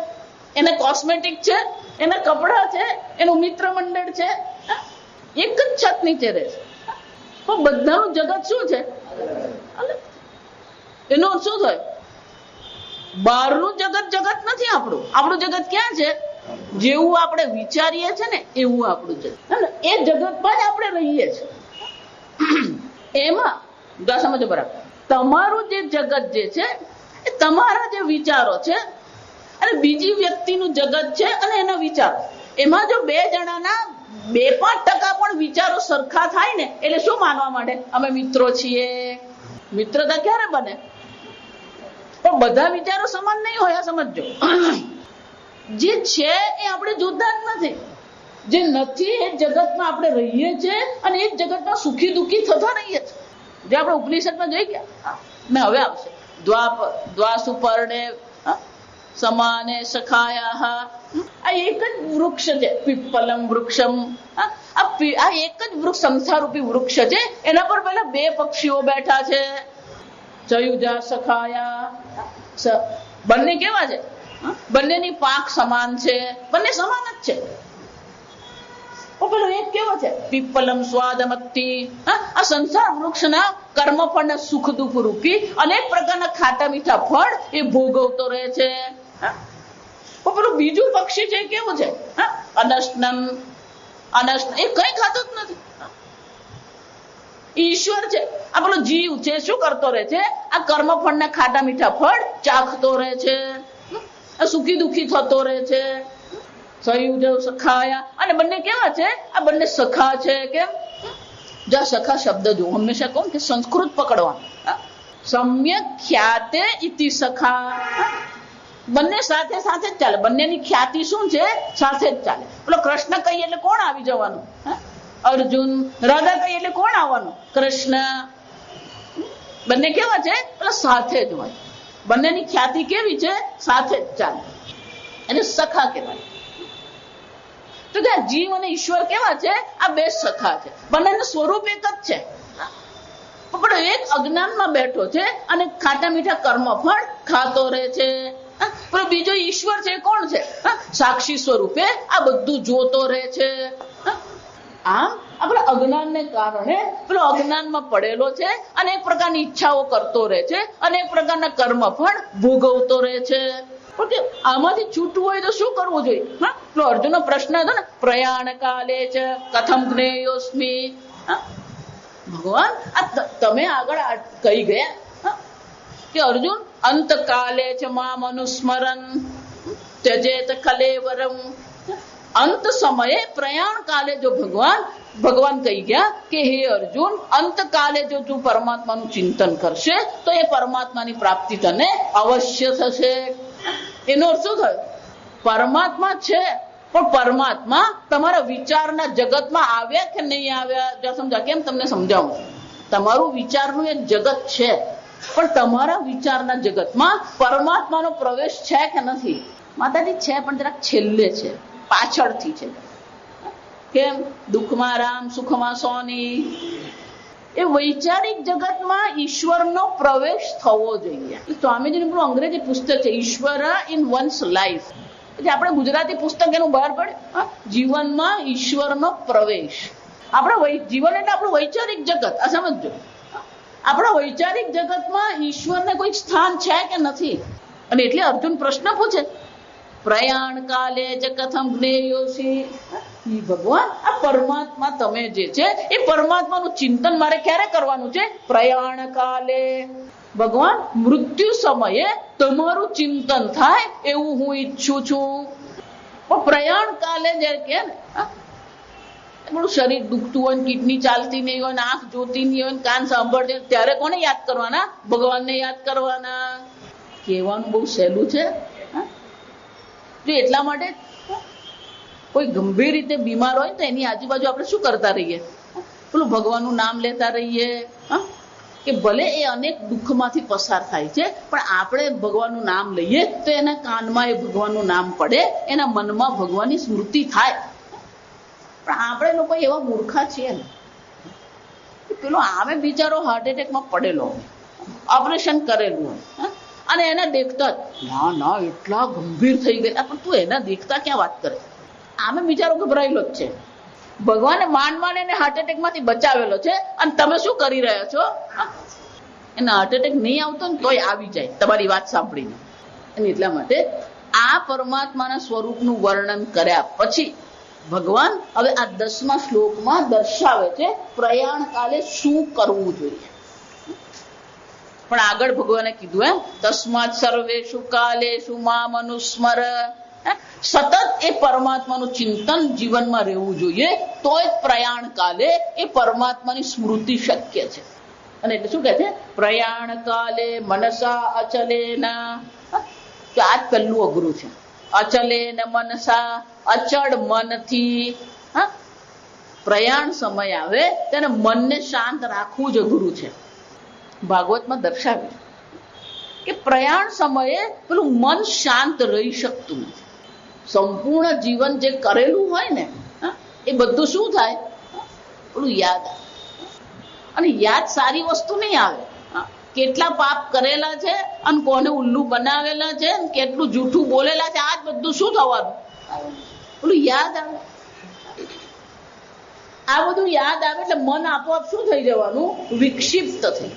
એને કોસ્મેટિક છે, એના કપડા છે, એનું મિત્ર મંડળ છે. એક જ છત નીચે રહે છે, પણ બધાનું જગત શું છે? એનો શું થાય? બહારનું જગત જગત નથી આપણું. આપણું જગત ક્યાં છે? જેવું આપણે વિચારીએ છીએ ને એવું આપણું જગત. એ જગતમાં જ આપણે રહીએ છીએ. એમાં સમજો બરાબર, તમારું જે જગત જે છે એ તમારા જે વિચારો છે અને બીજી વ્યક્તિનું જગત છે અને એના વિચારો. એમાં જો 2 જણાના 2-5% પણ વિચારો સરખા થાય ને એટલે શું માનવા માંડે? અમે મિત્રો છીએ. મિત્રતા ક્યારે બને? પણ બધા વિચારો સમાન નહીં હોય. સમજો, જે છે એ આપણે જોતા જ નથી. જે નથી એ જગતમાં આપણે રહીએ છીએ અને એ જગતમાં સુખી દુઃખી થતા રહીએ છીએ. જે આપણે ઉપનિષદમાં જોઈ ગયા ને હવે આવશે દ્વાસુપર્ણે સમાને સખાયા. આ એક જ વૃક્ષ છે, પીપલમ વૃક્ષમ. આ એક જ વૃક્ષ, સંસારરૂપી વૃક્ષ છે. એના પર પેલા બે પક્ષીઓ બેઠા છે, ચયુજા સખાયા. બંને કેવા છે? બંનેની પાંખ સમાન છે, બંને સમાન જ છે. પેલો એક કેવો છે? પીપલમ સ્વાદમત્તિ. આ સંસાર વૃક્ષના કર્મફળના સુખ દુઃખ રૂપી અનેક પ્રકારના ખાટા મીઠા ફળ એ ભોગવતો રહે છે. પેલું બીજું પક્ષી છે કેવું છે? અનસ્નમ. એ કઈ ખાતું જ નથી. ઈશ્વર છે, આ પેલો જીવ છે, શું કરતો રહે છે? આ કર્મફળના ખાટા મીઠા ફળ ચાખતો રહે છે, સુખી દુઃખી થતો રહે છે. સયુજ સખાયા. અને બંને કેવા છે? આ બંને સખા છે. કેમ? જો સખા શબ્દ જો હંમેશા કહું કે સંસ્કૃત પકડવાનું. સમ્યક ખ્યાતે ઇતિ સખા. બંને સાથે સાથે જ ચાલે. બંનેની ખ્યાતિ શું છે? સાથે જ ચાલે. પેલો કૃષ્ણ કહીએ એટલે કોણ આવી જવાનું? અર્જુન. રાધા કહીએ એટલે કોણ આવવાનું? કૃષ્ણ. બંને કેવા છે? પેલા સાથે જ હોય. બંનેની ખ્યાતિ કેવી છે? સાથે જ ચાલે. એને સખા કહેવાય. તો જીવ અને ઈશ્વર કેવા છે? આ બે સખા છે. બંનેનું સ્વરૂપ એક જ છે, પણ એક અજ્ઞાનમાં બેઠો છે અને ખાટા મીઠા કર્મ ફળ ખાતો રહે છે. પણ બીજો ઈશ્વર છે, કોણ છે? સાક્ષી સ્વરૂપે આ બધું જોતો રહે છે. આમ આપણા અજ્ઞાનને કારણે પેલો અજ્ઞાનમાં પડેલો છે, અનેક પ્રકારની ઈચ્છાઓ કરતો રહે છે, અનેક પ્રકારના કર્મ ફળ ભોગવતો રહે છે. આમાંથી છૂટવું હોય તો શું કરવું જોઈએ? પેલો અર્જુનનો પ્રશ્ન હતો ને, પ્રયાણ કાલે ચ કથમ જ્ઞેયોસ્મિ. ભગવાન તમે આગળ કહી ગયા કે અર્જુન અંતકાલે ચ મામ અનુસ્મરન ત્યજેત કલેવરમ. અંત સમયે પ્રયાણ કાલે જો ભગવાન કહી ગયા કે હે અર્જુન, અંતકાલે જો તું પરમાત્માનું ચિંતન કરશે તો એ પરમાત્માની પ્રાપ્તિ તને અવશ્ય થશે. એનો અર્થ શું થયો? પરમાત્મા છે, પણ પરમાત્મા તમારા વિચારના જગતમાં આવ્યા કે નહીં આવ્યા? સમજા કેમ તમને સમજાવું. તમારું વિચારનું એક જગત છે, પણ તમારા વિચારના જગતમાં પરમાત્માનો પ્રવેશ છે કે નથી? માતાજી છે, પણ જરાક છેલ્લે છે, પાછળથી છે. કેમ? દુઃખમાં રામ, સુખમાં સોની. એ વૈચારિક જગતમાં ઈશ્વરનો પ્રવેશ થવો જોઈએ. સ્વામીજીનું પેલું અંગ્રેજી પુસ્તક છે, ઈશ્વર ઇન વન્સ લાઈફ. આપણે ગુજરાતી પુસ્તક એનું બહાર પડે, જીવનમાં ઈશ્વરનો પ્રવેશ. આપણા જીવન એટલે આપણું વૈચારિક જગત. આ સમજો, આપણા વૈચારિક જગતમાં ઈશ્વરને કોઈ સ્થાન છે કે નથી? અને એટલે અર્જુન પ્રશ્ન પૂછે, પ્રયાણ કાલે જ કથમ જ્ઞેયોસી. ભગવાન, આ પરમાત્મા તમે જે છે એ પરમાત્માનું ચિંતન મારે ક્યારે કરવાનું છે? પ્રયાણ કાલે. ભગવાન, મૃત્યુ સમયે તમારું ચિંતન થાય એવું હું ઈચ્છું છું. પણ પ્રયાણ કાલે જયારે કે ને, આપણું શરીર દુખતું હોય, કિડની ચાલતી નહીં હોય, આંખ જોતી નહીં હોય, કાન સાંભળતી, ત્યારે કોને યાદ કરવાના? ભગવાનને યાદ કરવાના. કહેવાનું બહુ સહેલું છે. જો એટલા માટે કોઈ ગંભીર રીતે બીમાર હોય તો એની આજુબાજુ આપણે શું કરતા રહીએ? પેલું ભગવાનનું નામ લેતા રહીએ. કે ભલે એ અનેક દુઃખમાંથી પસાર થાય છે, પણ આપણે ભગવાનનું નામ લઈએ તો એના કાનમાં એ ભગવાનનું નામ પડે, એના મનમાં ભગવાનની સ્મૃતિ થાય. પણ આપણે લોકો એવા મૂર્ખા છીએ ને, પેલો આવે બિચારો હાર્ટ એટેકમાં પડેલો હોય, ઓપરેશન કરેલું હોય, અને એને દેખતા ના એટલા ગંભીર થઈ ગયા, પણ તું એના દેખતા ક્યાં વાત કરે? આમે બિચારો ગભરાયેલો જ છે. ભગવાને માંડ એને હાર્ટ એટેક માંથી બચાવેલો છે, અને તમે શું કરી રહ્યા છો? એને હાર્ટ એટેક નહીં આવતો ને તોય આવી જાય તમારી વાત સાંભળીને. અને એટલા માટે આ પરમાત્માના સ્વરૂપનું વર્ણન કર્યા પછી ભગવાન હવે આ 10મા શ્લોકમાં દર્શાવે છે પ્રયાણ કાલે શું કરવું જોઈએ. પણ આગળ ભગવાને કીધું એમ, તસ્માત સર્વેષુ કાલેષુ મામ અનુસ્મર. સતત એ પરમાત્માનું ચિંતન જીવનમાં રહેવું જોઈએ, તો જ પ્રયાણ કાલે એ પરમાત્માની સ્મૃતિ શક્ય છે. અને એટલે શું કહે છે? પ્રયાણ કાલે મનસા અચલેના. તો આ જ પહેલું અઘરું છે. અચલેન મનસા, અચળ મનથી પ્રયાણ સમય આવે તેને મનને શાંત રાખવું જ અઘરું છે. ભાગવતમાં દર્શાવ્યું કે પ્રયાણ સમયે પેલું મન શાંત રહી શકતું નથી. સંપૂર્ણ જીવન જે કરેલું હોય ને એ બધું શું થાય, પેલું યાદ આવે. અને યાદ સારી વસ્તુ નહીં આવે. કેટલા પાપ કરેલા છે અને કોને ઉલ્લુ બનાવેલા છે, કેટલું જૂઠું બોલેલા છે, આ જ બધું શું થવાનું, પેલું યાદ આવે. આ બધું યાદ આવે એટલે મન આપોઆપ શું થઈ જવાનું, વિક્ષિપ્ત થઈ,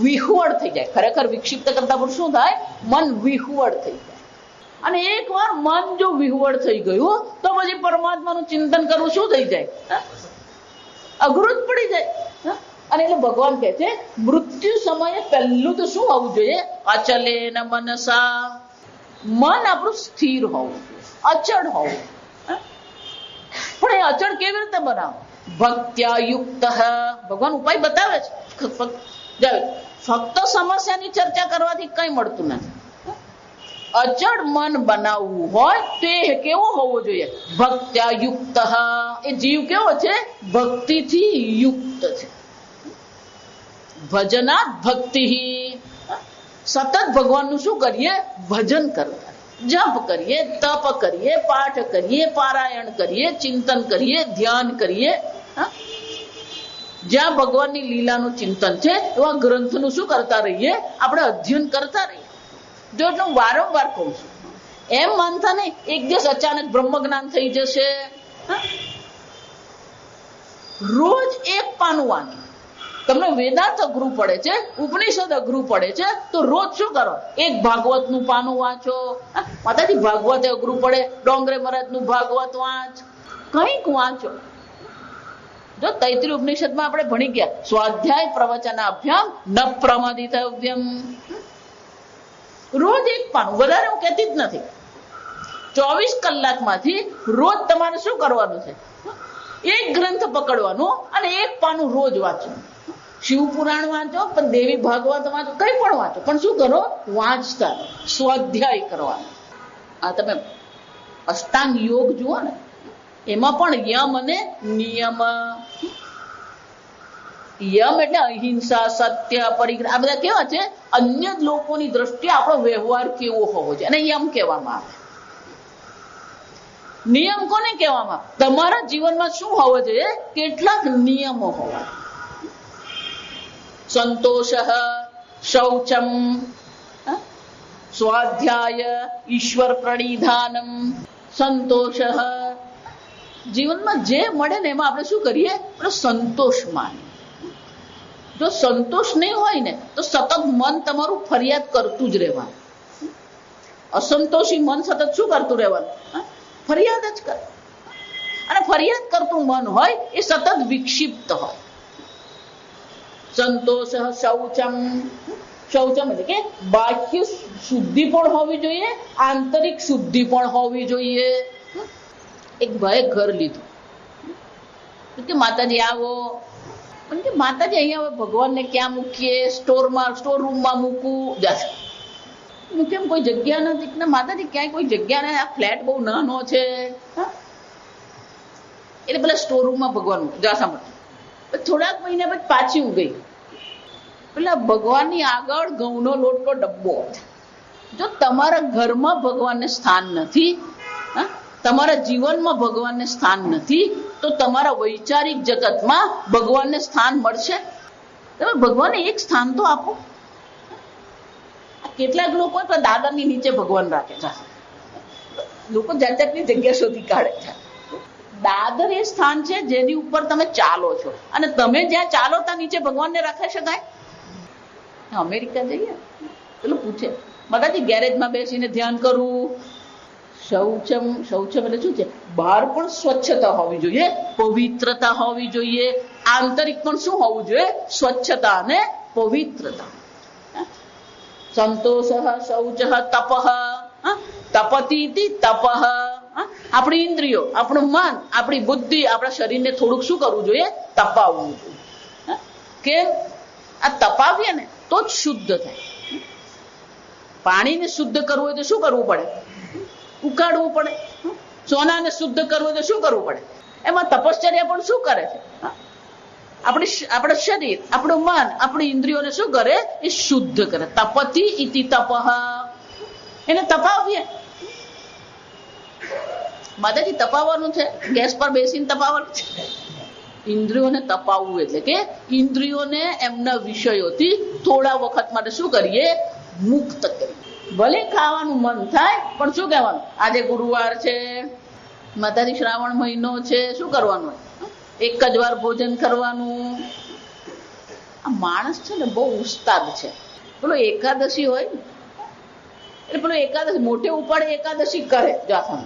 વિહવળ થઈ જાય. ખરેખર વિક્ષિપ્ત કરતા પણ શું થાય, મન વિહવળ થઈ જાય. અને એકવાર મન જો વિહવળ થઈ ગયું તો પછી પરમાત્માનું ચિંતન કરવું શું થઈ જાય, અઘરું જ પડી જાય. અને એટલે ભગવાન કહે છે મૃત્યુ સમયે પહેલું તો શું હોવું જોઈએ, અચલે ન મનસા, મન આપણું સ્થિર હોવું જોઈએ, અચળ હોવું. પણ એ અચળ કેવી રીતે બનાવ, ભક્ત્યા યુક્ત. ભગવાન ઉપાય બતાવે છે. ફક્ત સમસ્યાની ચર્ચા કરવાથી કઈ મળતું નથી. અચળ મન બનાવવું હોય તો એ કેવો હોવો જોઈએ, ભક્ત્યા યુક્ત. એ જીવ કેવો છે, ભક્તિથી યુક્ત છે. ભજનાત ભક્તિ. સતત ભગવાનનું શું કરીએ, ભજન કરતા, જપ કરીએ, તપ કરીએ, પાઠ કરીએ, પારાયણ કરીએ, ચિંતન કરીએ, ધ્યાન કરીએ. જ્યાં ભગવાનની લીલાનું ચિંતન છે એવા ગ્રંથનું શું કરતા રહીએ, આપણે અધ્યયન કરતા રહીએ. જો એટલે હું વારંવાર કહું છું, એમ માનતા નહીં એક દિવસ અચાનક બ્રહ્મ જ્ઞાન થઈ જશે. રોજ એક પાનું વાંચો. તમને વેદાંત અઘરું પડે છે, ઉપનિષદ અઘરું પડે છે, તો રોજ શું કરો, એક ભાગવતનું પાનું વાંચો. માતાજી ભાગવત અઘરું પડે, ડોંગરે મહારાજનું ભાગવત વાંચ, કંઈક વાંચો. જો તૈત્રીય ઉપનિષદમાં આપણે ભણી ગયા, સ્વાધ્યાય પ્રવચનાભ્યામ ન પ્રમાદિતવ્યમ. રોજ એક પાનું, વધારે હું કહેતી જ નથી. 24 કલાકમાંથી રોજ તમારે શું કરવાનું છે, એક ગ્રંથ પકડવાનો અને એક પાનું રોજ વાંચવાનું. શિવ પુરાણ વાંચો, પણ દેવી ભાગવત વાંચો, કઈ પણ વાંચો, પણ શું કરો, વાંચતા, સ્વાધ્યાય કરવાનો. આ તમે અષ્ટાંગ યોગ જુઓ ને, એમાં પણ યમ અને નિયમ. યમ એટલે અહિંસા, સત્ય, પરિગ્રહ, આ બધા કેવા છે, અન્ય લોકોની દ્રષ્ટિએ આપણો વ્યવહાર કેવો હોવો જોઈએ, અને યમ કહેવામાં આવે. નિયમ કોને કહેવામાં, તમારા જીવનમાં શું હોવો જોઈએ, કેટલાક નિયમો હોવા. સંતોષ, શૌચમ, સ્વાધ્યાય, ઈશ્વર પ્રણિધાનમ. સંતોષ, જીવનમાં જે મળે ને એમાં આપણે શું કરીએ, સંતોષ માનીએ. જો સંતોષ નહીં હોય ને તો સતત મન તમારું ફરિયાદ કરતું જ રહેવાનું. અસંતોષી મન સતત શું કરતું રહેવાનું, ફરિયાદ જ કરે. અને ફરિયાદ કરતું મન હોય એ સતત વિક્ષિપ્ત હોય. સંતોષ, શૌચમ. શૌચમ એટલે કે બાહ્ય શુદ્ધિ પણ હોવી જોઈએ, આંતરિક શુદ્ધિ પણ હોવી જોઈએ. એક ભાઈએ ઘર લીધું કે માતાજી આવો, પણ કે માતાજી અહીંયા હવે ભગવાનને ક્યાં મૂકીએ, સ્ટોર રૂમમાં મૂકવું, કેમ કોઈ જગ્યા નથી ને માતાજી, ક્યાંય કોઈ જગ્યા નહીં, આ ફ્લેટ બહુ નાનો છે. એટલે પેલા સ્ટોર રૂમમાં ભગવાન મૂકી જા. સાંભળ, થોડાક મહિના પછી પાછી હું ગઈ, પેલા ભગવાનની આગળ ઘઉંનો લોટનો ડબ્બો. જો તમારા ઘરમાં ભગવાનને સ્થાન નથી, તમારા જીવનમાં ભગવાનને સ્થાન નથી, તો તમારા વૈચારિક જગતમાં ભગવાનને સ્થાન મળશે? તમે ભગવાનને એક સ્થાન તો આપો. કેટલાક લોકો દાદરની નીચે ભગવાન રાખે છે. લોકો જાત જાતની જગ્યા શોધી કાઢે છે. દાદર એ સ્થાન છે જેની ઉપર તમે ચાલો છો, અને તમે જ્યાં ચાલો ત્યાં નીચે ભગવાનને રાખી શકાય? અમેરિકા જઈએ, પેલું પૂછે માતાજી ગેરેજમાં બેસીને ધ્યાન કરવું. શૌચમ, શૌચમ એટલે શું છે, બહાર પણ સ્વચ્છતા હોવી જોઈએ, પવિત્રતા હોવી જોઈએ, આંતરિક પણ શું હોવું જોઈએ, સ્વચ્છતા અને પવિત્રતા. સંતોષ, શૌચ, તપઃ. તપતી તપઃ. આપણી ઇન્દ્રિયો, આપણું મન, આપણી બુદ્ધિ, આપણા શરીરને થોડુંક શું કરવું જોઈએ, તપાવવું જોઈએ. કેમ? આ તપાવીએ ને તો જ શુદ્ધ થાય. પાણીને શુદ્ધ કરવું હોય તો શું કરવું પડે, ઉકાળવું પડે. સોનાને શુદ્ધ કરવું હોય તો શું કરવું પડે, એમાં તપશ્ચર્યા પણ શું કરે છે? આપણું શરીર, આપણું મન, આપણી ઇન્દ્રિયોને શું કરે? એ શુદ્ધ કરે. તપતિ ઇતિ તપઃ, એને તપાવીએ. માતાજી તપાવવાનું છે, ગેસ પર બેસીને તપાવવાનું છે. ઇન્દ્રિયોને તપાવવું એટલે કે ઇન્દ્રિયોને એમના વિષયોથી થોડા વખત માટે શું કરીએ? મુક્ત કરીએ. ભલે ખાવાનું મન થાય પણ શું કહેવાનું? આજે ગુરુવાર છે, માતાજી શ્રાવણ મહિનો છે, શું કરવાનું? એક જ વાર ભોજન કરવાનું. આ માણસ છે ને બહુ ઉસ્તાદ છે. પેલો એકાદશી હોય ને એટલે પેલો એકાદશી મોટે ઉપાડે એકાદશી કરે જાફન,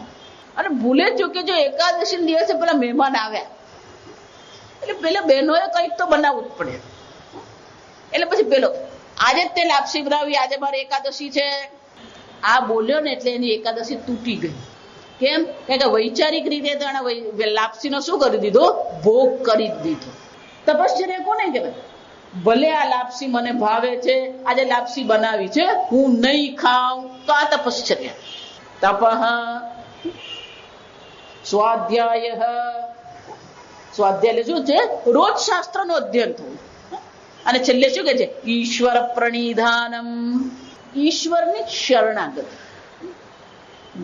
અને ભૂલે ચૂકે જો એકાદશી દિવસે પેલા મહેમાન આવ્યા એટલે પેલા બહેનોએ કંઈક તો બનાવવું જ પડે. એટલે પછી પેલો આજે જ તે લાપસી બનાવી, આજે મારે એકાદશી છે, આ બોલ્યો ને એટલે એની એકાદશી તૂટી ગઈ. કેમ? કારણ કે વૈચારિક રીતે તો એને લાપસીનો શું કરી દીધો? ભોગ કરી જ દીધો. તપશ્ચર્યા કોને કહેવાય? ભલે આ લાપસી મને ભાવે છે, આજે લાપસી બનાવી છે, હું નહીં ખાઉં, તો આ તપશ્ચર્યા. તપઃ સ્વાધ્યાય. સ્વાધ્યાય એટલે શું છે? રોજ શાસ્ત્રનું અધ્યયન થવું. અને છેલ્લે શું કે છે? ઈશ્વર પ્રણિધાનમ, ઈશ્વરની શરણાગતિ.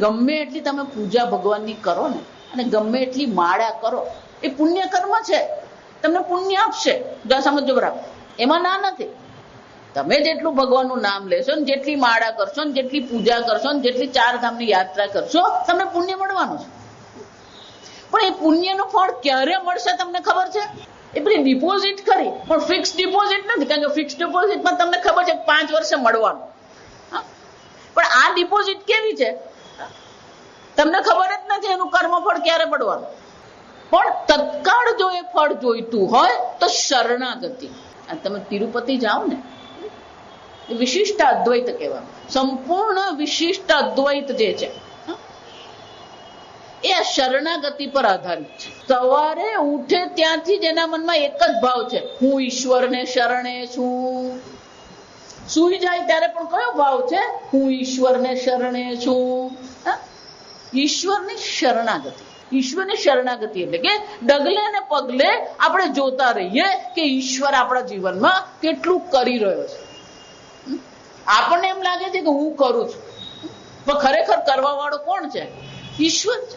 ગમે એટલી તમે પૂજા ભગવાનની કરો ને, અને ગમે એટલી માળા કરો, એ પુણ્ય કર્મ છે, તમને પુણ્ય આપશે. જો સમજો બરાબર, એમાં ના નથી. તમે જેટલું ભગવાનનું નામ લેશો ને, જેટલી માળા કરશો ને, જેટલી પૂજા કરશો ને, જેટલી 4 ધામની યાત્રા કરશો, તમને પુણ્ય મળવાનું છે. પણ એ પુણ્યનું ફળ ક્યારે મળશે તમને ખબર છે? એ પેલી ડિપોઝિટ કરી, પણ ફિક્સ ડિપોઝિટ નથી. કારણ કે ફિક્સ ડિપોઝિટમાં તમને ખબર છે 5 વર્ષે મળવાનું. પણ આ ડિપોઝિટ કેવી છે? તમને ખબર જ નથી એનું કર્મફળ ક્યારે પડવાનું. પણ તત્કાળ જો એ ફળ જોઈતું હોય તો શરણાગતિ. તમે તિરુપતિ જાઓ ને, વિશિષ્ટ અદ્વૈત કહેવાનું, સંપૂર્ણ વિશિષ્ટ અદ્વૈત જે છે એ આ શરણાગતિ પર આધારિત છે. સવારે ઉઠે ત્યાંથી જ એના મનમાં એક જ ભાવ છે, હું ઈશ્વરને શરણે છું. સૂઈ જાય ત્યારે પણ કયો ભાવ છે? હું ઈશ્વરને શરણે છું. ઈશ્વરની શરણાગતિ. ઈશ્વરની શરણાગતિ એટલે કે ડગલે ને પગલે આપણે જોતા રહીએ કે ઈશ્વર આપણા જીવનમાં કેટલું કરી રહ્યો છે. આપણને એમ લાગે છે કે હું કરું છું, પણ ખરેખર કરવા વાળો કોણ છે? ઈશ્વર છે.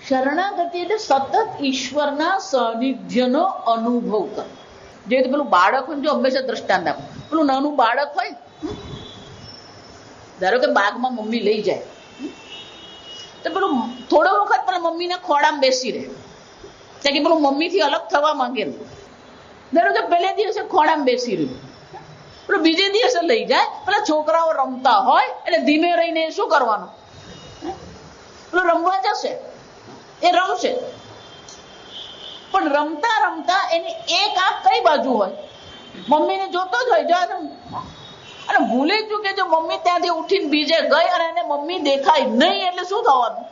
શરણાગતિ એટલે સતત ઈશ્વરના સાનિધ્યનો અનુભવ કરો. જે પેલું બાળક હોય, જો હંમેશા દ્રષ્ટાંત આપો, પેલું નાનું બાળક હોય, ધારો કે બાગમાં મમ્મી લઈ જાય તો પેલું થોડો વખત પેલા મમ્મીના ખોળામાં બેસી રહે, કારણ કે પેલું મમ્મીથી અલગ થવા માંગે ને. ધારો કે પહેલે દિવસે ખોળામાં બેસી રહ્યું, પેલું બીજે દિવસે લઈ જાય. પેલા છોકરાઓ રમતા હોય એટલે ધીમે રહીને શું કરવાનું? પેલું રમવા જશે, એ રમશે, પણ રમતા રમતા એની એક આંખ કઈ બાજુ હોય? મમ્મીને જોતો જ હોય. અને ભૂલે ચૂકે જો મમ્મી ત્યાંથી ઉઠીને બીજે ગઈ અને એને મમ્મી દેખાય નહીં એટલે શું થવાનું?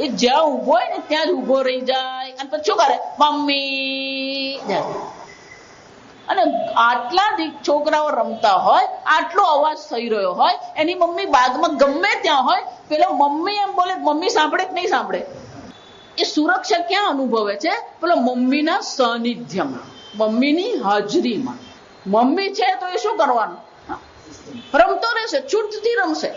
એ જ્યાં ઉભો હોય ને ત્યાં જ ઉભો રહી જાય અને પછી શું કરે? મમ્મી જાય. અને આટલા છોકરાઓ રમતા હોય, આટલો અવાજ થઈ રહ્યો હોય, એની મમ્મી બાગમાં ગમે ત્યાં હોય, પેલો મમ્મી એમ બોલે, મમ્મી સાંભળે કે નહીં સાંભળે? એ સુરક્ષા ક્યાં અનુભવે છે? પેલો મમ્મીના સાનિધ્યમાં, મમ્મીની હાજરીમાં. મમ્મી છે તો એ શું કરવાનું? રમતો રહેશે, છૂટથી રમશે.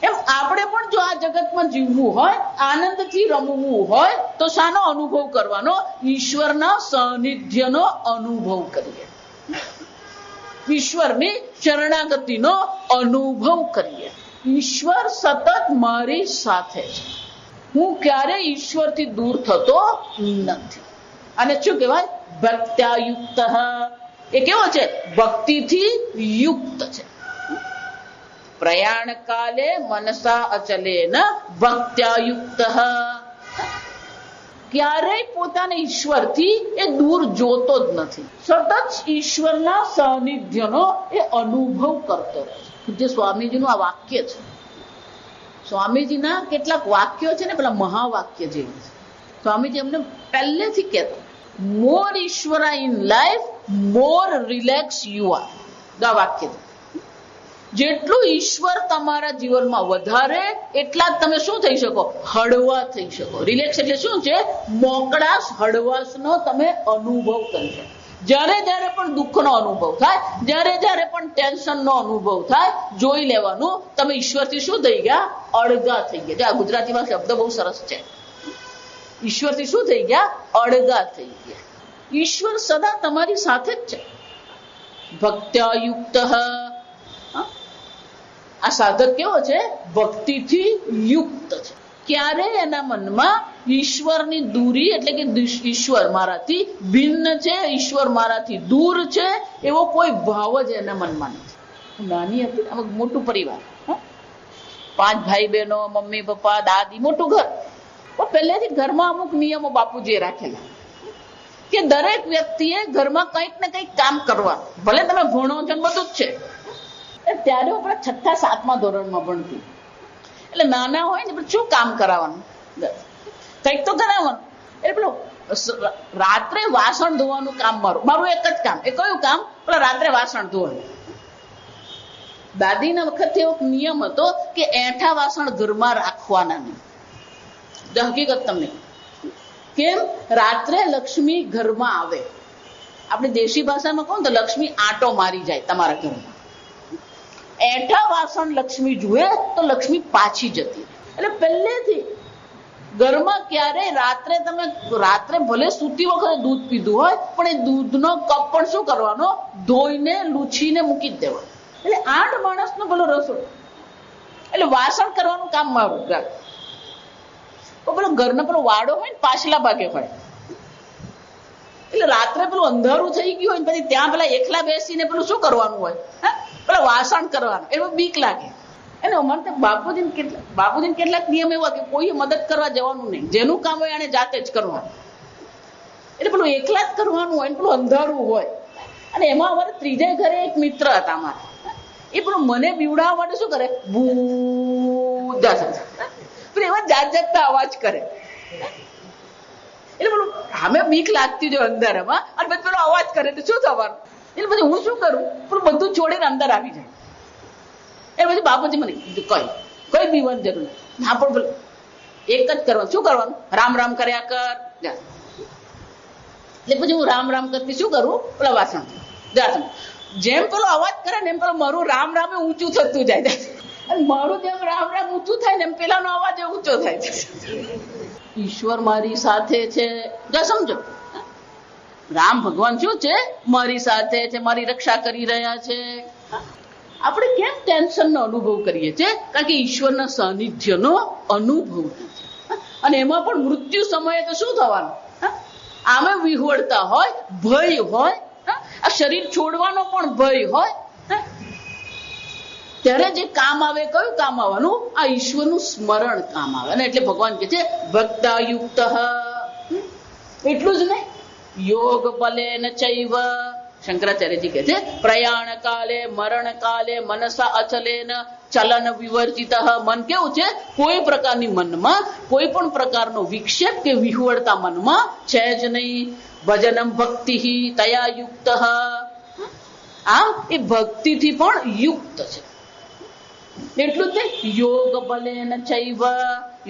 એમ આપણે પણ જો આ જગતમાં જીવવું હોય, આનંદથી રમવું હોય, તો શાનો અનુભવ કરવાનો? ઈશ્વરના સાનિધ્યનો અનુભવ કરીએ, ઈશ્વરની શરણાગતિનો અનુભવ કરીએ. ઈશ્વર સતત મારી સાથે છે, હું ક્યારેય ઈશ્વરથી દૂર થતો નથી. અને શું કહેવાય? ભક્ત્યાયુક્ત. એ કેવો છે? ભક્તિથી યુક્ત છે. પ્રયાણ કાલે મનસા અચલેન ભક્ત્યાયુક્ત. ક્યારેય પોતાના ઈશ્વરથી એ દૂર જોતો જ નથી, સતત ઈશ્વરના સાનિધ્યનો એ અનુભવ કરતો રહે છે. જે સ્વામીજીનું આ વાક્ય છે, સ્વામીજીના કેટલાક વાક્યો છે ને, પેલા મહાવાક્ય જેવું છે. સ્વામીજી અમને પહેલેથી કહેતા, more Ishwara in life, more relax you are. આ વાક્ય જેટલું ઈશ્વર તમારા જીવનમાં વધારે એટલા જ તમે શું થઈ શકો? હળવા થઈ શકો. રિલેક્સ એટલે શું છે? મોકળાશ, હળવાશનો તમે અનુભવ કરી શકો. જ્યારે જ્યારે પણ દુઃખનો અનુભવ થાય, જ્યારે જ્યારે પણ ટેન્શનનો અનુભવ થાય, જોઈ લેવાનું તમે ઈશ્વરથી શું થઈ ગયા? અળગા થઈ ગયા. આ ગુજરાતીમાં શબ્દ બહુ સરસ છે. ઈશ્વરથી શું થઈ ગયા? અળગા થઈ ગયા. ઈશ્વર સદા તમારી સાથે જ છે. ભક્ત્યાયુક્ત. આ સાધક કેવો છે? ભક્તિથી યુક્ત છે. ક્યારે એના મનમાં ઈશ્વરની દૂરી એટલે કે ઈશ્વર મારાથી ભિન્ન છે, ઈશ્વર મારાથી દૂર છે, એવો કોઈ ભાવ જ એના મનમાં નથી. નાની હતી, આમાં મોટું પરિવાર, 5 ભાઈ બહેનો, મમ્મી પપ્પા, દાદી, મોટું ઘર. પણ પહેલેથી ઘરમાં અમુક નિયમો બાપુજીએ રાખેલા કે દરેક વ્યક્તિએ ઘરમાં કંઈક ને કંઈક કામ કરવા. ભલે તમે ભણો છો, બધું જ છે. ત્યારે હું આપણા 6થા 7મા ધોરણમાં ભણતી. એટલે નાના હોય ને શું કામ કરાવવાનું? કંઈક તો કરાવવાનું. એટલે પેલું રાત્રે વાસણ ધોવાનું કામ મારું એક જ કામ. એ કયું કામ? પેલા રાત્રે વાસણ ધોવાનું. દાદીના વખતે એવો નિયમ હતો કે એઠા વાસણ ઘરમાં રાખવાના નહીં. હકીકત તમને કેમ? રાત્રે લક્ષ્મી ઘરમાં આવે. આપણે દેશી ભાષામાં કહું તો લક્ષ્મી આંટો મારી જાય તમારા ઘરમાં. એઠા વાસણ લક્ષ્મી જુએ તો લક્ષ્મી પાછી જતી. એટલે પહેલેથી ઘરમાં ક્યારેય રાત્રે ભલે સૂતી વખતે દૂધ પીધું હોય, પણ એ દૂધનો કપ પણ શું કરવાનો? ધોઈને લૂછીને મૂકી જ દેવાનો. એટલે 8 માણસનો પેલો રસોડો. એટલે વાસણ કરવાનું કામ મારું. પેલો ઘરનો પેલો વાડો હોય ને પાછલા ભાગે હોય. એટલે રાત્રે પેલું અંધારું થઈ ગયું હોય ને પછી ત્યાં પેલા એકલા બેસીને પેલું શું કરવાનું હોય? પેલા વાસણ કરવાનું. એમાં બીક લાગે. એને અમારે બાપુજીને કેટલાક નિયમ એવા કે કોઈ મદદ કરવા જવાનું નહીં. જેનું કામ હોય એને જાતે જ કરવાનું. એટલે પેલું એકલા જ કરવાનું હોય ને પેલું અંધારું હોય. અને એમાં અમારે ત્રીજે ઘરે એક મિત્ર હતા અમારા. એ પેલું મને બીવડાવવા માટે શું કરે? બુદા થાય. એવા જાતના અવાજ કરે. એટલે પેલું અમે બીક લાગતી જો અંધારામાં, અને પછી પેલો અવાજ કરે તો શું થવાનું? એટલે પછી હું શું કરું? પેલું બધું છોડીને અંદર આવી જાય. એ પછી બાપુજી મને કઈ બીવાની જરૂર નથી. હા, પણ એક જ કરવાનું. શું કરવાનું? રામ રામ કર્યા કર. એટલે પછી હું રામ રામ કરતી શું કરું? પેલા વાસણ જેમ પેલો અવાજ કરે ને એમ પેલો મારું રામ રામ ઊંચું થતું જાય. અને મારું જેમ રામ રામ ઊંચું થાય ને એમ પેલાનો અવાજ ઊંચો થાય. ઈશ્વર મારી સાથે છે. સમજો, રામ ભગવાન શું છે? મારી સાથે છે, મારી રક્ષા કરી રહ્યા છે. આપણે કેમ ટેન્શનનો અનુભવ કરીએ છીએ? કારણ કે ઈશ્વરના સાનિધ્યનો અનુભવ નથી. અને એમાં પણ મૃત્યુ સમયે તો શું થવાનું? આમે વિહવળતા હોય, ભય હોય, આ શરીર છોડવાનો પણ ભય હોય. ત્યારે જે કામ આવે, કયું કામ આવવાનું? આ ઈશ્વરનું સ્મરણ કામ આવે. અને એટલે ભગવાન કહે છે ભક્તાયુક્ત. એટલું જ નહીં, યોગ બલેન ચૈવ. શંકરાચાર્યજી કહે છે પ્રયાણ કાલે મરણ કાલે મનસા અચલેન ચલન વિવર્જિત. મન કેવું છે? કોઈ પ્રકારની મનમાં કોઈ પણ પ્રકારનો વિક્ષેપ કે વિહવળતા મનમાં છે જ નહીં. ભજનમ ભક્તિ તયા યુક્ત. આમ એ ભક્તિથી પણ યુક્ત છે. એટલું જ નહીં, યોગ બલેન ચૈવ.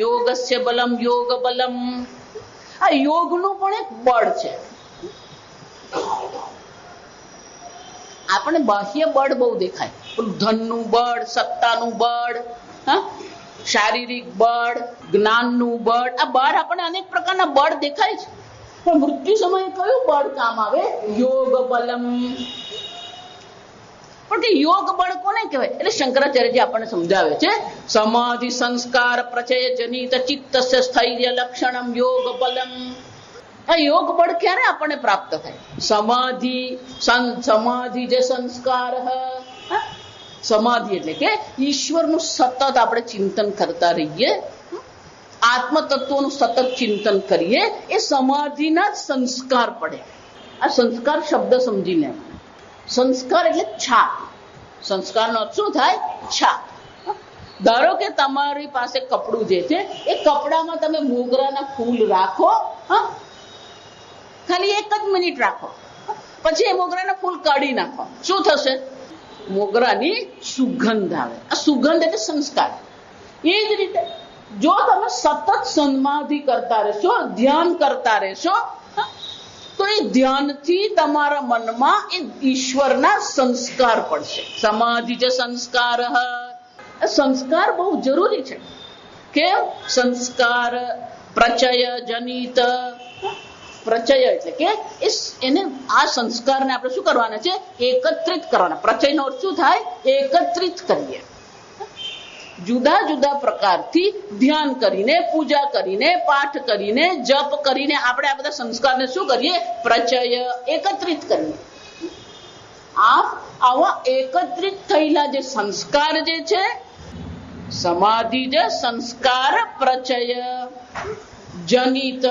યોગસ્ય બલમ યોગ બલમ. આ યોગનું પણ એક બળ છે. આપણને બાહ્ય બળ બહુ દેખાય. ધનનું બળ, સત્તાનું બળ, શારીરિક બળ, જ્ઞાનનું બળ. આ બળ આપણને અનેક પ્રકારના બળ દેખાય છે. પણ મૃત્યુ સમયે કયું બળ કામ આવે? યોગ બલમ. પણ કે યોગ બળ કોને કહેવાય? એટલે શંકરાચાર્યજી આપણને સમજાવે છે સમાધિ સંસ્કાર પ્રચય જનિત ચિત્તસ્ય સ્થૈર્ય લક્ષણમ યોગ બલમ. આ યોગ બળ ક્યારે આપણને પ્રાપ્ત થાય? સમાધિ જે સંસ્કાર. સમાધિ એટલે કે ઈશ્વરનું સતત આપણે ચિંતન કરતા રહીએ, આત્મ તત્વનું સતત ચિંતન કરીએ, એ સમાધિના જ સંસ્કાર પડે. આ સંસ્કાર શબ્દ સમજી લે. સંસ્કાર એટલે છાપ. સંસ્કારનો અર્થ શું થાય? છાપ. ધારો કે તમારી પાસે કપડું જે છે એ કપડામાં તમે મોગરાના ફૂલ રાખો, ખાલી 1 જ મિનિટ રાખો, પછી એ મોગરાના ફૂલ કાઢી નાખો. શું થશે? મોગરાની સુગંધ આવે. આ સુગંધ એટલે સંસ્કાર. એ જ રીતે જો તમે સતત સમાધિ કરતા રહેશો, ધ્યાન કરતા રહેશો, તો એ ધ્યાનથી તમારા મનમાં એ ઈશ્વરના સંસ્કાર પડશે. સમાધિ જે સંસ્કાર, સંસ્કાર બહુ જરૂરી છે. કેમ? સંસ્કાર પ્રચય જનિત. પ્રચય એટલે કે એને આ સંસ્કારને આપણે શું કરવાના છે? એકત્રિત કરવાના. પ્રચયનો અર્થ શું થાય? એકત્રિત કરીએ. જુદા જુદા પ્રકારથી ધ્યાન કરીને, પૂજા કરીને, પાઠ કરીને, જપ કરીને આપણે આ બધા સંસ્કારને શું કરીએ? પ્રચય, એકત્રિત કરીએ. આવા એકત્રિત થયેલા જે સંસ્કાર જે છે, સમાધિ જે સંસ્કાર પ્રચય જનિત,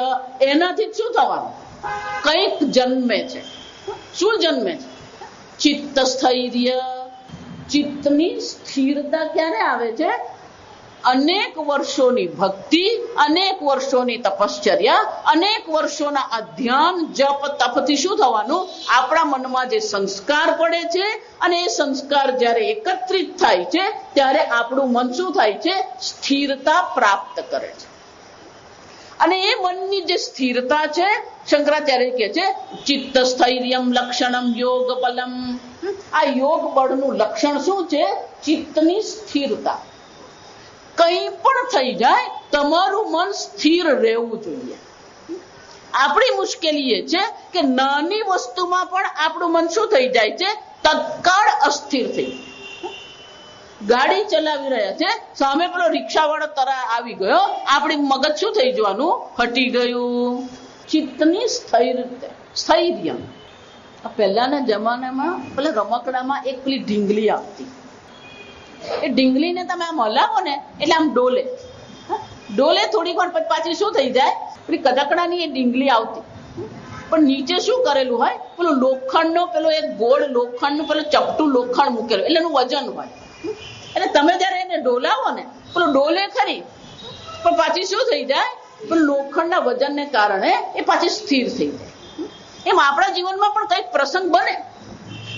એનાથી શું થવાનું? કંઈક જન્મે છે. શું જન્મે છે? ચિત્ત સ્થૈર્ય. ચિત્તની સ્થિરતા ક્યારે આવે છે? અનેક વર્ષોની ભક્તિ, અનેક વર્ષોની તપશ્ચર્યા, અનેક વર્ષોના અધ્યાન, જપ, તપથી શું થવાનું? આપણા મનમાં જે સંસ્કાર પડે છે, અને એ સંસ્કાર જ્યારે એકત્રિત થાય છે ત્યારે આપણું મન શું થાય છે? સ્થિરતા પ્રાપ્ત કરે છે. અને એ મનની જે સ્થિરતા છે, શંકરાચાર્ય કહે છે ચિત્ત સ્થૈર્યમ લક્ષણમ યોગ બલમ. આ યોગ બળનું લક્ષણ શું છે? ચિત્તની સ્થિરતા. કંઈ પણ થઈ જાય તમારું મન સ્થિર રહેવું જોઈએ. આપણી મુશ્કેલી એ છે કે નાની વસ્તુમાં પણ આપણું મન શું થઈ જાય છે? તત્કાળ અસ્થિર થઈ જાય. ગાડી ચલાવી રહ્યા છે, સામે પેલો રિક્ષા વાળો તરા આવી ગયો, આપણી મગજ શું થઈ જવાનું? હટી ગયું. ચિત્તની સ્થૈર્ય. પહેલાના જમાનામાં પેલા રમકડામાં એક પેલી ઢીંગલી આવતી. એ ઢીંગલીને તમે આમ હલાવો ને એટલે આમ ડોલે. ડોલે થોડીક વાર પછી પાછી શું થઈ જાય? પેલી કદકડાની એ ઢીંગલી આવતી. પણ નીચે શું કરેલું હોય? પેલું લોખંડનો પેલો એક ગોળ લોખંડનું પેલું ચપટું લોખંડ મૂકેલું, એટલે એનું વજન હોય. એટલે તમે જયારે એને ડોલાવો ને, પેલું ડોલે ખરી, પણ પાછી શું થઈ જાય? પેલું લોખંડના વજનને કારણે એ પાછી સ્થિર થઈ જાય. એમ આપણા જીવનમાં પણ કઈક પ્રસંગ બને.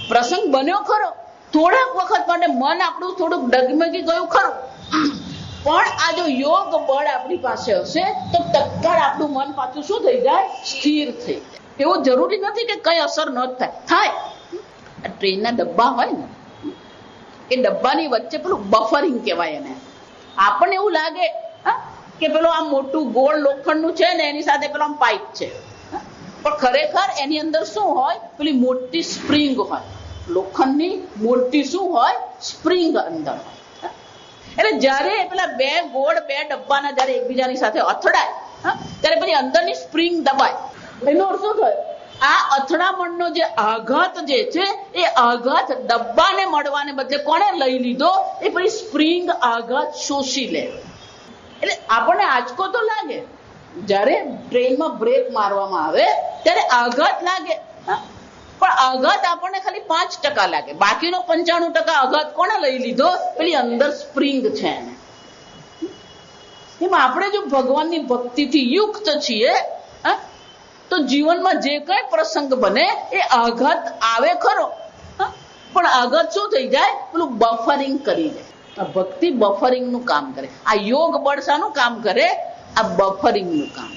પ્રસંગ બન્યો ખરો, થોડાક વખત માટે મન આપણું થોડુંક ડગમગી ગયું ખરું, પણ આ જો યોગ બળ આપણી પાસે હશે તો તત્કાળ આપણું મન પાછું શું થઈ જાય? સ્થિર થઈ જાય. એવું જરૂરી નથી કે કઈ અસર ન થાય. ટ્રેનના ડબ્બા હોય ને, એ ડબ્બાની વચ્ચે પેલું બફરિંગ કહેવાય એને. આપણને એવું લાગે કે પેલું આમ મોટું ગોળ લોખંડનું છે ને એની સાથે પેલો આમ પાઇપ છે, પણ ખરેખર એની અંદર શું હોય? પેલી મોટી સ્પ્રિંગ હોય. લોખંડની મોટી શું હોય? સ્પ્રિંગ અંદર હોય. એટલે જયારે પેલા બે ડબ્બાના જયારે એકબીજાની સાથે અથડાય ત્યારે પેલી અંદરની સ્પ્રિંગ દબાય. એનો અર્થ શું થાય? આ અથડામણનો જે આઘાત જે છે, એ આઘાત ડબ્બાને મળવાને બદલે કોણે લઈ લીધો? એ પેલી સ્પ્રિંગ આઘાત શોષી લે. એટલે આપણને આંચકો તો લાગે, જયારે ટ્રેનમાં બ્રેક મારવામાં આવે ત્યારે આઘાત લાગે, પણ આઘાત આપણને ખાલી 5% લાગે. બાકીનો 95% આઘાત કોણે લઈ લીધો? પેલી અંદર સ્પ્રિંગ છે એને. એમ આપણે જો ભગવાનની ભક્તિથી યુક્ત છીએ તો જીવનમાં જે કઈ પ્રસંગ બને એ આઘાત આવે ખરો, પણ આઘાત શું થઈ જાય? પેલું બફરિંગ કરી જાય. આ ભક્તિ બફરિંગ નું કામ કરે. આ યોગ બળ શાનું કામ કરે? આ બફરિંગ નું કામ.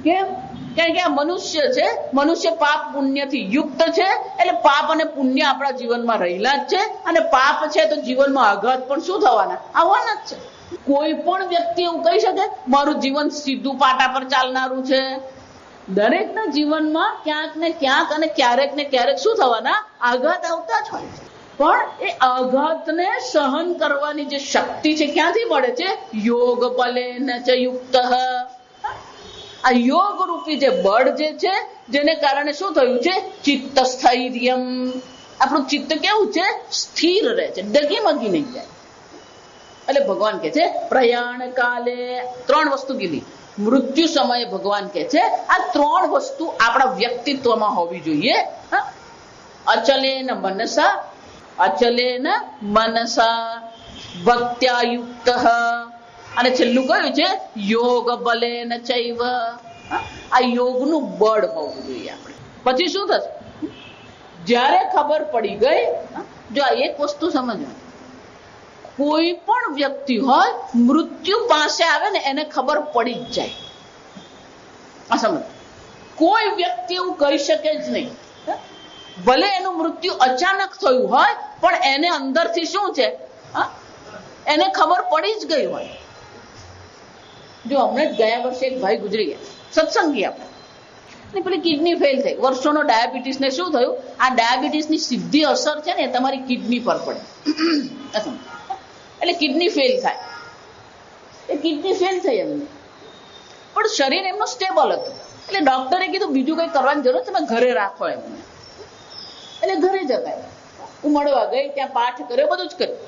કેમ? કારણ કે આ મનુષ્ય છે, મનુષ્ય પાપ પુણ્યથી યુક્ત છે, એટલે પાપ અને પુણ્ય આપણા જીવનમાં રહેલા જ છે, અને પાપ છે તો જીવનમાં આઘાત પણ શું થવાના? આવવાના જ છે. કોઈ પણ વ્યક્તિ એવું કહી શકે મારું જીવન સીધું પાટા પર ચાલનારું છે? દરેકના જીવનમાં ક્યાંક ને ક્યાંક અને ક્યારેક ને ક્યારેક શું થવાના? આઘાત આવતા જ હોય છે. પણ એ આઘાતને સહન કરવાની જે શક્તિ છે ક્યાંથી મળે છે? યોગ બલેન ચ યુક્તઃ. આ યોગ રૂપી જે બળ જે છે, જેને કારણે શું થયું છે? ચિત્ત સ્થૈર્યમ. આપણું ચિત્ત કેવું છે? સ્થિર રહે છે, ડગીમગી નહીં જાય. એટલે ભગવાન કે છે પ્રયાણ કાલે 3 વસ્તુ કીધી. મૃત્યુ સમયે ભગવાન કે છે આ 3 વસ્તુ આપણા વ્યક્તિત્વમાં હોવી જોઈએ. અચલેન મનસા, અચલેન મનસા ભક્ત્યાયુક્ત, અને છેલ્લું કયું છે? યોગ બલેન ચૈવ. આ યોગનું બળ હોવું જોઈએ આપણે. પછી શું થશે? જ્યારે ખબર પડી ગઈ જો આ એક વસ્તુ સમજવા, કોઈ પણ વ્યક્તિ હોય મૃત્યુ પાસે આવે ને એને ખબર પડી જ જાય. આ સમજ, કોઈ વ્યક્તિ એવું કહી શકે જ નહીં, ભલે એનું મૃત્યુ અચાનક થયું હોય પણ એને અંદરથી શું છે એને ખબર પડી જ ગઈ હોય. જો હમણાં જ ગયા વર્ષે એક ભાઈ ગુજરી ગયા, સત્સંગી આપણે, પેલી કિડની ફેલ થઈ, વર્ષોનો ડાયાબિટીસ ને શું થયું, આ ડાયાબિટીસની સીધી અસર છે ને તમારી કિડની પર પડે, એટલે કિડની ફેલ થાય. એ કિડની ફેલ થઈ એમને, પણ શરીર એમનું સ્ટેબલ હતું, એટલે ડોક્ટરે કીધું બીજું કઈ કરવાની જરૂર, તમે ઘરે રાખો એમને. એટલે ઘરે જતા હું મળવા ગઈ, ત્યાં પાઠ કર્યો, બધું જ કર્યું.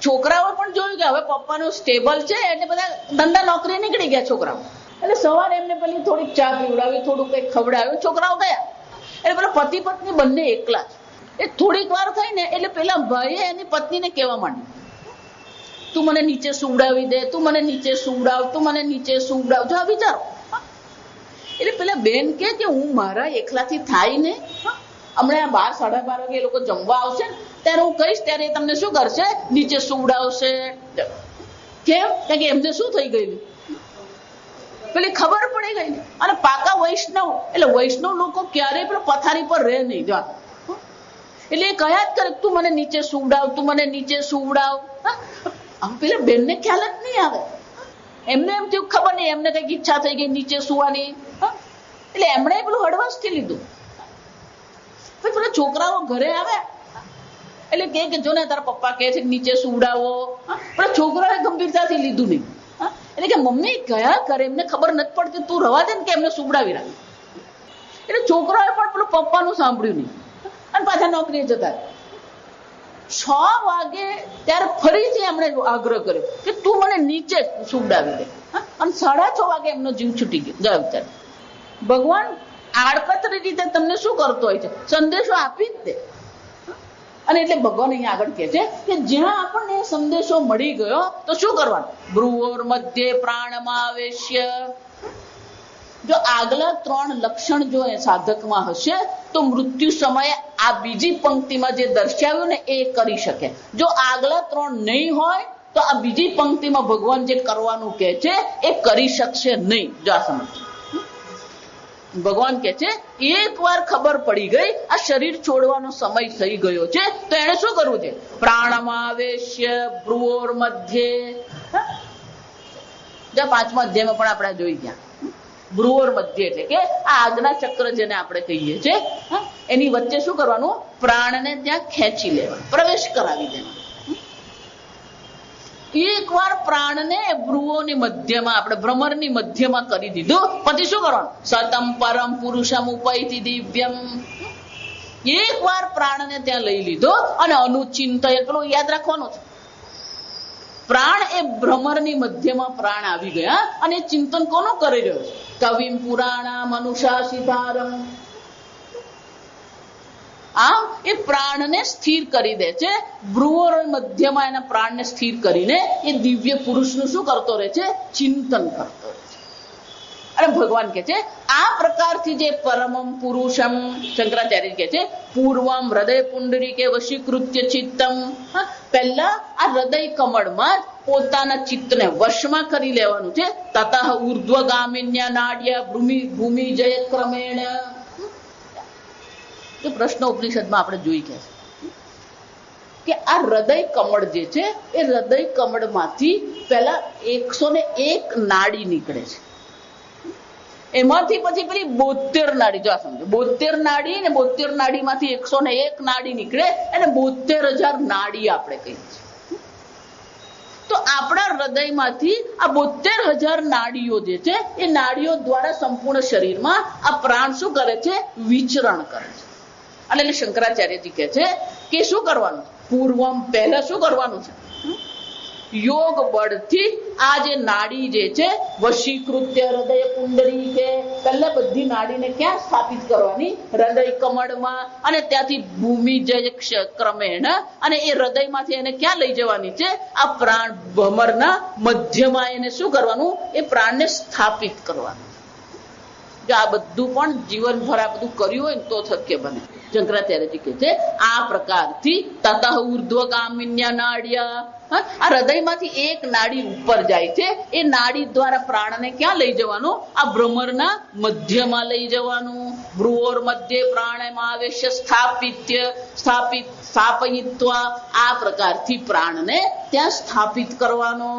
છોકરાઓ પણ જોયું કે હવે પપ્પાનું સ્ટેબલ છે એટલે બધા ધંધા નોકરી નીકળી ગયા છોકરાઓ. એટલે સવારે એમને પેલી થોડીક ચા પીવડાવી, થોડું કંઈક ખવડાવ્યું, છોકરાઓ ગયા. એટલે પેલા પતિ પત્ની બંને એકલા જ. એ થોડીક વાર થઈ ને એટલે પેલા ભાઈએ એની પત્નીને કહેવા માંડ્યું, તું મને નીચે સુવડાવી દે, તું મને નીચે સુવડાવ, તું મને નીચે સુવડાવ. જો વિચારો, એટલે પેલા બેન કે હું મારા એકલાથી થાય ને, હમણાં 12, 12:30 વાગે એ લોકો જમવા આવશે ને ત્યારે હું કહીશ, ત્યારે એ તમને શું કરશે, નીચે સુવડાવશે. કેમ? કારણ કે એમને શું થઈ ગયેલું, પેલી ખબર પડી ગઈ. અને પાકા વૈષ્ણવ, એટલે વૈષ્ણવ લોકો ક્યારેય પેલા પથારી પર રહે નહીં. જો એટલે એ કયા જ કરે, તું મને નીચે સુવડાવ, તું મને નીચે સુવડાવ. પેલા બેનને ખ્યાલ જ નહીં આવે, એમને એમ થયું ખબર નહીં, એમને કઈક ઈચ્છા થઈ ગઈ નીચે સુવાની, એટલે એમણે પેલું હળવાશથી લીધું. પેલા છોકરાઓ ઘરે આવે એટલે કે જો ને તારા પપ્પા કહે છે નીચે સુવડાવો, પણ છોકરાએ ગંભીરતાથી લીધું નહીં. એટલે કે મમ્મી કયા કરે, એમને ખબર નથી પડતી, તું રવા દે ને કે એમને સુવડાવી રાખ. એટલે છોકરાએ પણ પેલું પપ્પાનું સાંભળ્યું નહીં અને પાછા નોકરીએ જતા. 6 વાગે ત્યારે ફરીથી એમણે આગ્રહ કર્યો કે તું મને નીચે સુવડાવી દે, અને 6:30 વાગે એમનો જીવ છૂટી ગયો. જાય વિચાર, ભગવાન આડકતરી રીતે તમને શું કરતો હોય છે, સંદેશો આપી જ દે. અને એટલે ભગવાન અહીંયા આગળ કહે છે કે જ્યાં આપણને સંદેશો મળી ગયો તો શું કરવાનું, ભ્રુવોર મધ્યે પ્રાણમાવેશ્ય. જો આગલા 3 લક્ષણ જો એ સાધકમાં હશે તો મૃત્યુ સમયે આ બીજી પંક્તિમાં જે દર્શાવ્યું ને એ કરી શકે. જો આગલા 3 નહીં હોય તો આ બીજી પંક્તિમાં ભગવાન જે કરવાનું કહે છે એ કરી શકશે નહીં. જો આ સમજ, ભગવાન કહે છે એકવાર ખબર પડી ગઈ આ શરીર છોડવાનો સમય થઈ ગયો છે તો એને શું કરવું છે, પ્રાણમાવેશ્ય ભ્રુવોર મધ્યે. જો 5મા અધ્યાયમાં પણ આપણે જોઈ ગયા, ભ્રુવોર મધ્ય એટલે કે આ આજ્ઞા ચક્ર જેને આપણે કહીએ છીએ, એની વચ્ચે શું કરવાનું, પ્રાણને ત્યાં ખેંચી લેવાનું, પ્રવેશ કરાવી દેવાનો. એકવાર પ્રાણને ભ્રુવોની મધ્યમાં, આપણે ભ્રમરની મધ્યમાં કરી દીધું, પછી શું કરવાનું, સતમ પરમ પુરુષમ ઉપૈતિ દિવ્યમ. એકવાર પ્રાણને ત્યાં લઈ લીધો અને અનુચિંત, એટલું યાદ રાખવાનું છે. પ્રાણ એ ભ્રમરની મધ્યમાં પ્રાણ આવી ગયા અને ચિંતન કોનું કરી રહ્યો છે, કવિમ પુરાણમ અનુશાસિતારમ. આમ એ પ્રાણને સ્થિર કરી દે છે, ભ્રુવોર મધ્યમાં એના પ્રાણને સ્થિર કરીને એ દિવ્ય પુરુષનું શું કરતો રહે છે, ચિંતન કરતો રહે છે. અને ભગવાન કહે છે આ પ્રકારથી જે પરમમ પુરુષમ, શંકરાચાર્ય કહે છે પૂર્વમ હૃદય પુંડરીકે વશીકૃત્ય ચિત્તમ. પહેલા આ હૃદય કમળમાં પોતાના ચિત્તને વશમાં કરી લેવાનું છે. તતઃ ઉર્ધ્વગામિન્યા નાડ્ય ભૂમિ જય ક્રમેણ. જો પ્રશ્ન ઉપનિષદમાં આપણે જોઈ ગયા કે આ હૃદય કમળ જે છે એ હૃદય કમળમાંથી પહેલા 101 નાડી નીકળે છે, એમાંથી પછી પેલી 72 નાડી. જો આ સમજો, 72 નાડી ને 72 નાડીમાંથી 101 નાડી નીકળે અને 72,000 નાડી આપણે કહીએ છીએ. તો આપણા હૃદયમાંથી આ 72,000 નાડીઓ જે છે એ નાડીઓ દ્વારા સંપૂર્ણ શરીરમાં આ પ્રાણ શું કરે છે, વિચરણ કરે છે. અને એટલે શંકરાચાર્યજી કહે છે કે શું કરવાનું, પૂર્વમ પહેલા શું કરવાનું છે, યોગ બળથી આ જે નાડી જે છે વશીકૃત્ય હૃદય પુંડરી કે પહેલા બધી નાડીને ક્યાં સ્થાપિત કરવાની, હૃદય કમળમાં, અને ત્યાંથી ભૂમિ જય ક્રમેણ, અને એ હૃદયમાંથી એને ક્યાં લઈ જવાની છે, આ પ્રાણ ભમરના મધ્યમાં એને શું કરવાનું, એ પ્રાણને સ્થાપિત કરવાનું. જો આ બધું પણ જીવનભર આ બધું કર્યું હોય ને તો શક્ય બને. શંકરાચાર્યજી કહે છે આ પ્રકારથી તતઃ ઉર્ધ્વગામિન્યા નાડ્યા, આ હૃદયમાંથી એક નાડી ઉપર જાય છે. એ નાડી દ્વારા પ્રાણને ક્યાં લઈ જવાનું? આ ભ્રમરના મધ્યમાં લઈ જવાનું. ભ્રુવોર મધ્ય પ્રાણમાવેશ્ય સ્થાપયિત્વા, આ પ્રકારથી પ્રાણને ત્યાં સ્થાપિત કરવાનો.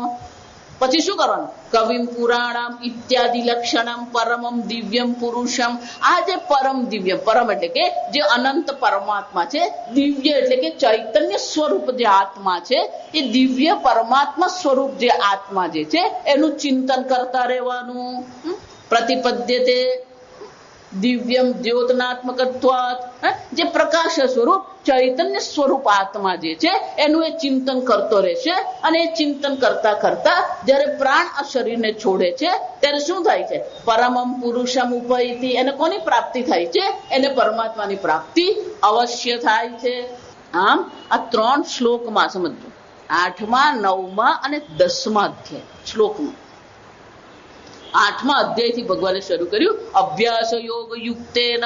પછી શું કરવાનું? કવિમ પુરાણમ ઇત્યાદિ લક્ષણમ પરમમ દિવ્યમ પુરુષમ. આ જે પરમ દિવ્ય, પરમ એટલે કે જે અનંત પરમાત્મા છે, દિવ્ય એટલે કે ચૈતન્ય સ્વરૂપ જે આત્મા છે, એ દિવ્ય પરમાત્મા સ્વરૂપ જે આત્મા જે છે એનું ચિંતન કરતા રહેવાનું. પ્રતિપદ્યતે દિવ્યમ દ્યોતનાત્મકત્વાત, જે પ્રકાશ સ્વરૂપ ચૈતન્ય સ્વરૂપ આત્મા જે છે એનું એ ચિંતન કરતો રહેશે. અને એ ચિંતન કરતા કરતા જ્યારે પ્રાણ આ શરીરને છોડે છે ત્યારે શું થાય છે? પરમમ પુરુષમ ઉપૈતિ. એને કોની પ્રાપ્તિ થાય છે? એને પરમાત્માની પ્રાપ્તિ અવશ્ય થાય છે. આમ આ 3 શ્લોકમાં સમજો, 8મા 9મા અને 10મા અધ્યાય શ્લોકમાં. 8મા અધ્યાયથી ભગવાને શરૂ કર્યું અભ્યાસ યોગ યુક્તેન.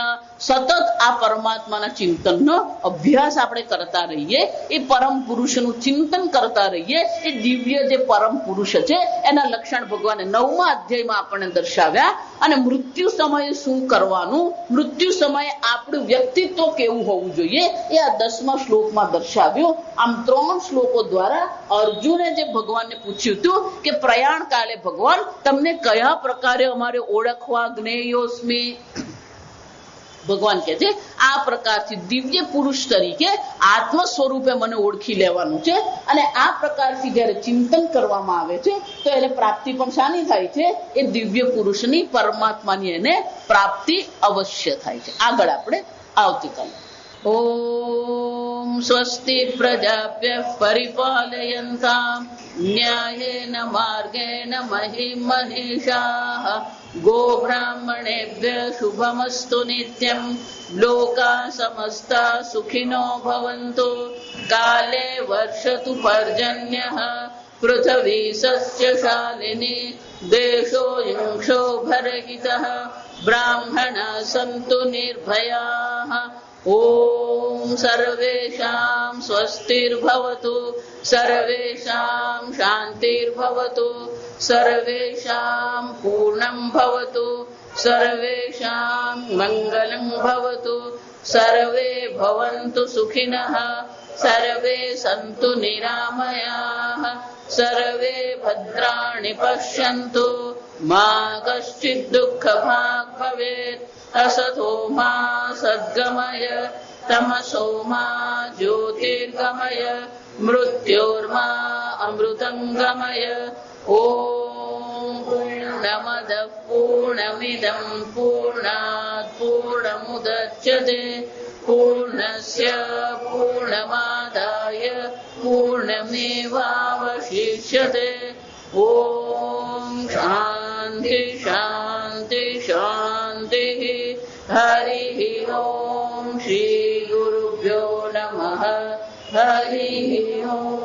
સતત આ પરમાત્માના ચિંતનનો અભ્યાસ આપણે કરતા રહીએ, એ પરમ પુરુષનું ચિંતન કરતા રહીએ. એ દિવ્ય જે પરમ પુરુષ છે એના લક્ષણ ભગવાને 9મા અધ્યાયમાં આપણને દર્શાવ્યા. અને મૃત્યુ સમયે શું કરવાનું, મૃત્યુ સમયે આપણું વ્યક્તિત્વ કેવું હોવું જોઈએ એ આ 10મા શ્લોકમાં દર્શાવ્યું. આમ 3 શ્લોકો દ્વારા અર્જુને જે ભગવાનને પૂછ્યું હતું કે પ્રયાણ કાલે ભગવાન તમને કયા પ્રકારે અમારે ઓળખવા, જ્ઞેયોસ્મી. ભગવાન કહે છે આ પ્રકારથી દિવ્ય પુરુષ તરીકે આત્મ સ્વરૂપે મને ઓળખી લેવાનું છે. અને આ પ્રકારથી જયારે ચિંતન કરવામાં આવે છે તો એને પ્રાપ્તિ પણ શાની થાય છે? એ દિવ્ય પુરુષની, પરમાત્માની એને પ્રાપ્તિ અવશ્ય થાય છે. આગળ આપણે આવતીકાલે. ઓમ સ્વસ્તિ પ્રજાભ્યઃ પરિપાલયન્તામ ન્યાયેન માર્ગેણ મહિં મનીષાઃ ગોબ્રાહ્મણેભ્યઃ શુભમસ્તુ નિત્યં લોકા સમસ્તા સુખિનો ભવન્તુ કાલે વર્ષતુ પર્જન્યઃ પૃથ્વી સસ્યશાલિની દેશોऽયં ક્ષોભરહિતઃ બ્રાહ્મણા સन्तુ નિર્ભયાઃ ઓમ સર્વેષાં સ્વસ્તિર્ભવતુ સર્વેષાં શાંતિર્ભવતુ સર્વેષાં પૂર્ણં ભવતુ સર્વેષાં મંગલં ભવતુ સર્વે ભવन्तુ સુખિનઃ સર્વે સन्तુ નિરામયાઃ સર્વે ભદ્રાણિ પશ્યन्तુ મા કશ્ચિદ દુઃખભાગ ભવેत् असतो मा सद्गमय तमसो मा ज्योतिर्गमय मृत्योर्मा अमृतंगमय. ओम पूर्णमदः पूर्णमिदं पूर्णात् पूर्णमुदच्यते पूर्णस्य पूर्णमादाय पूर्णमेवावशिष्यते. ओम शांति शांति शांति. हरिः ओम श्री गुरुभ्यो नमः. हरिः ओम.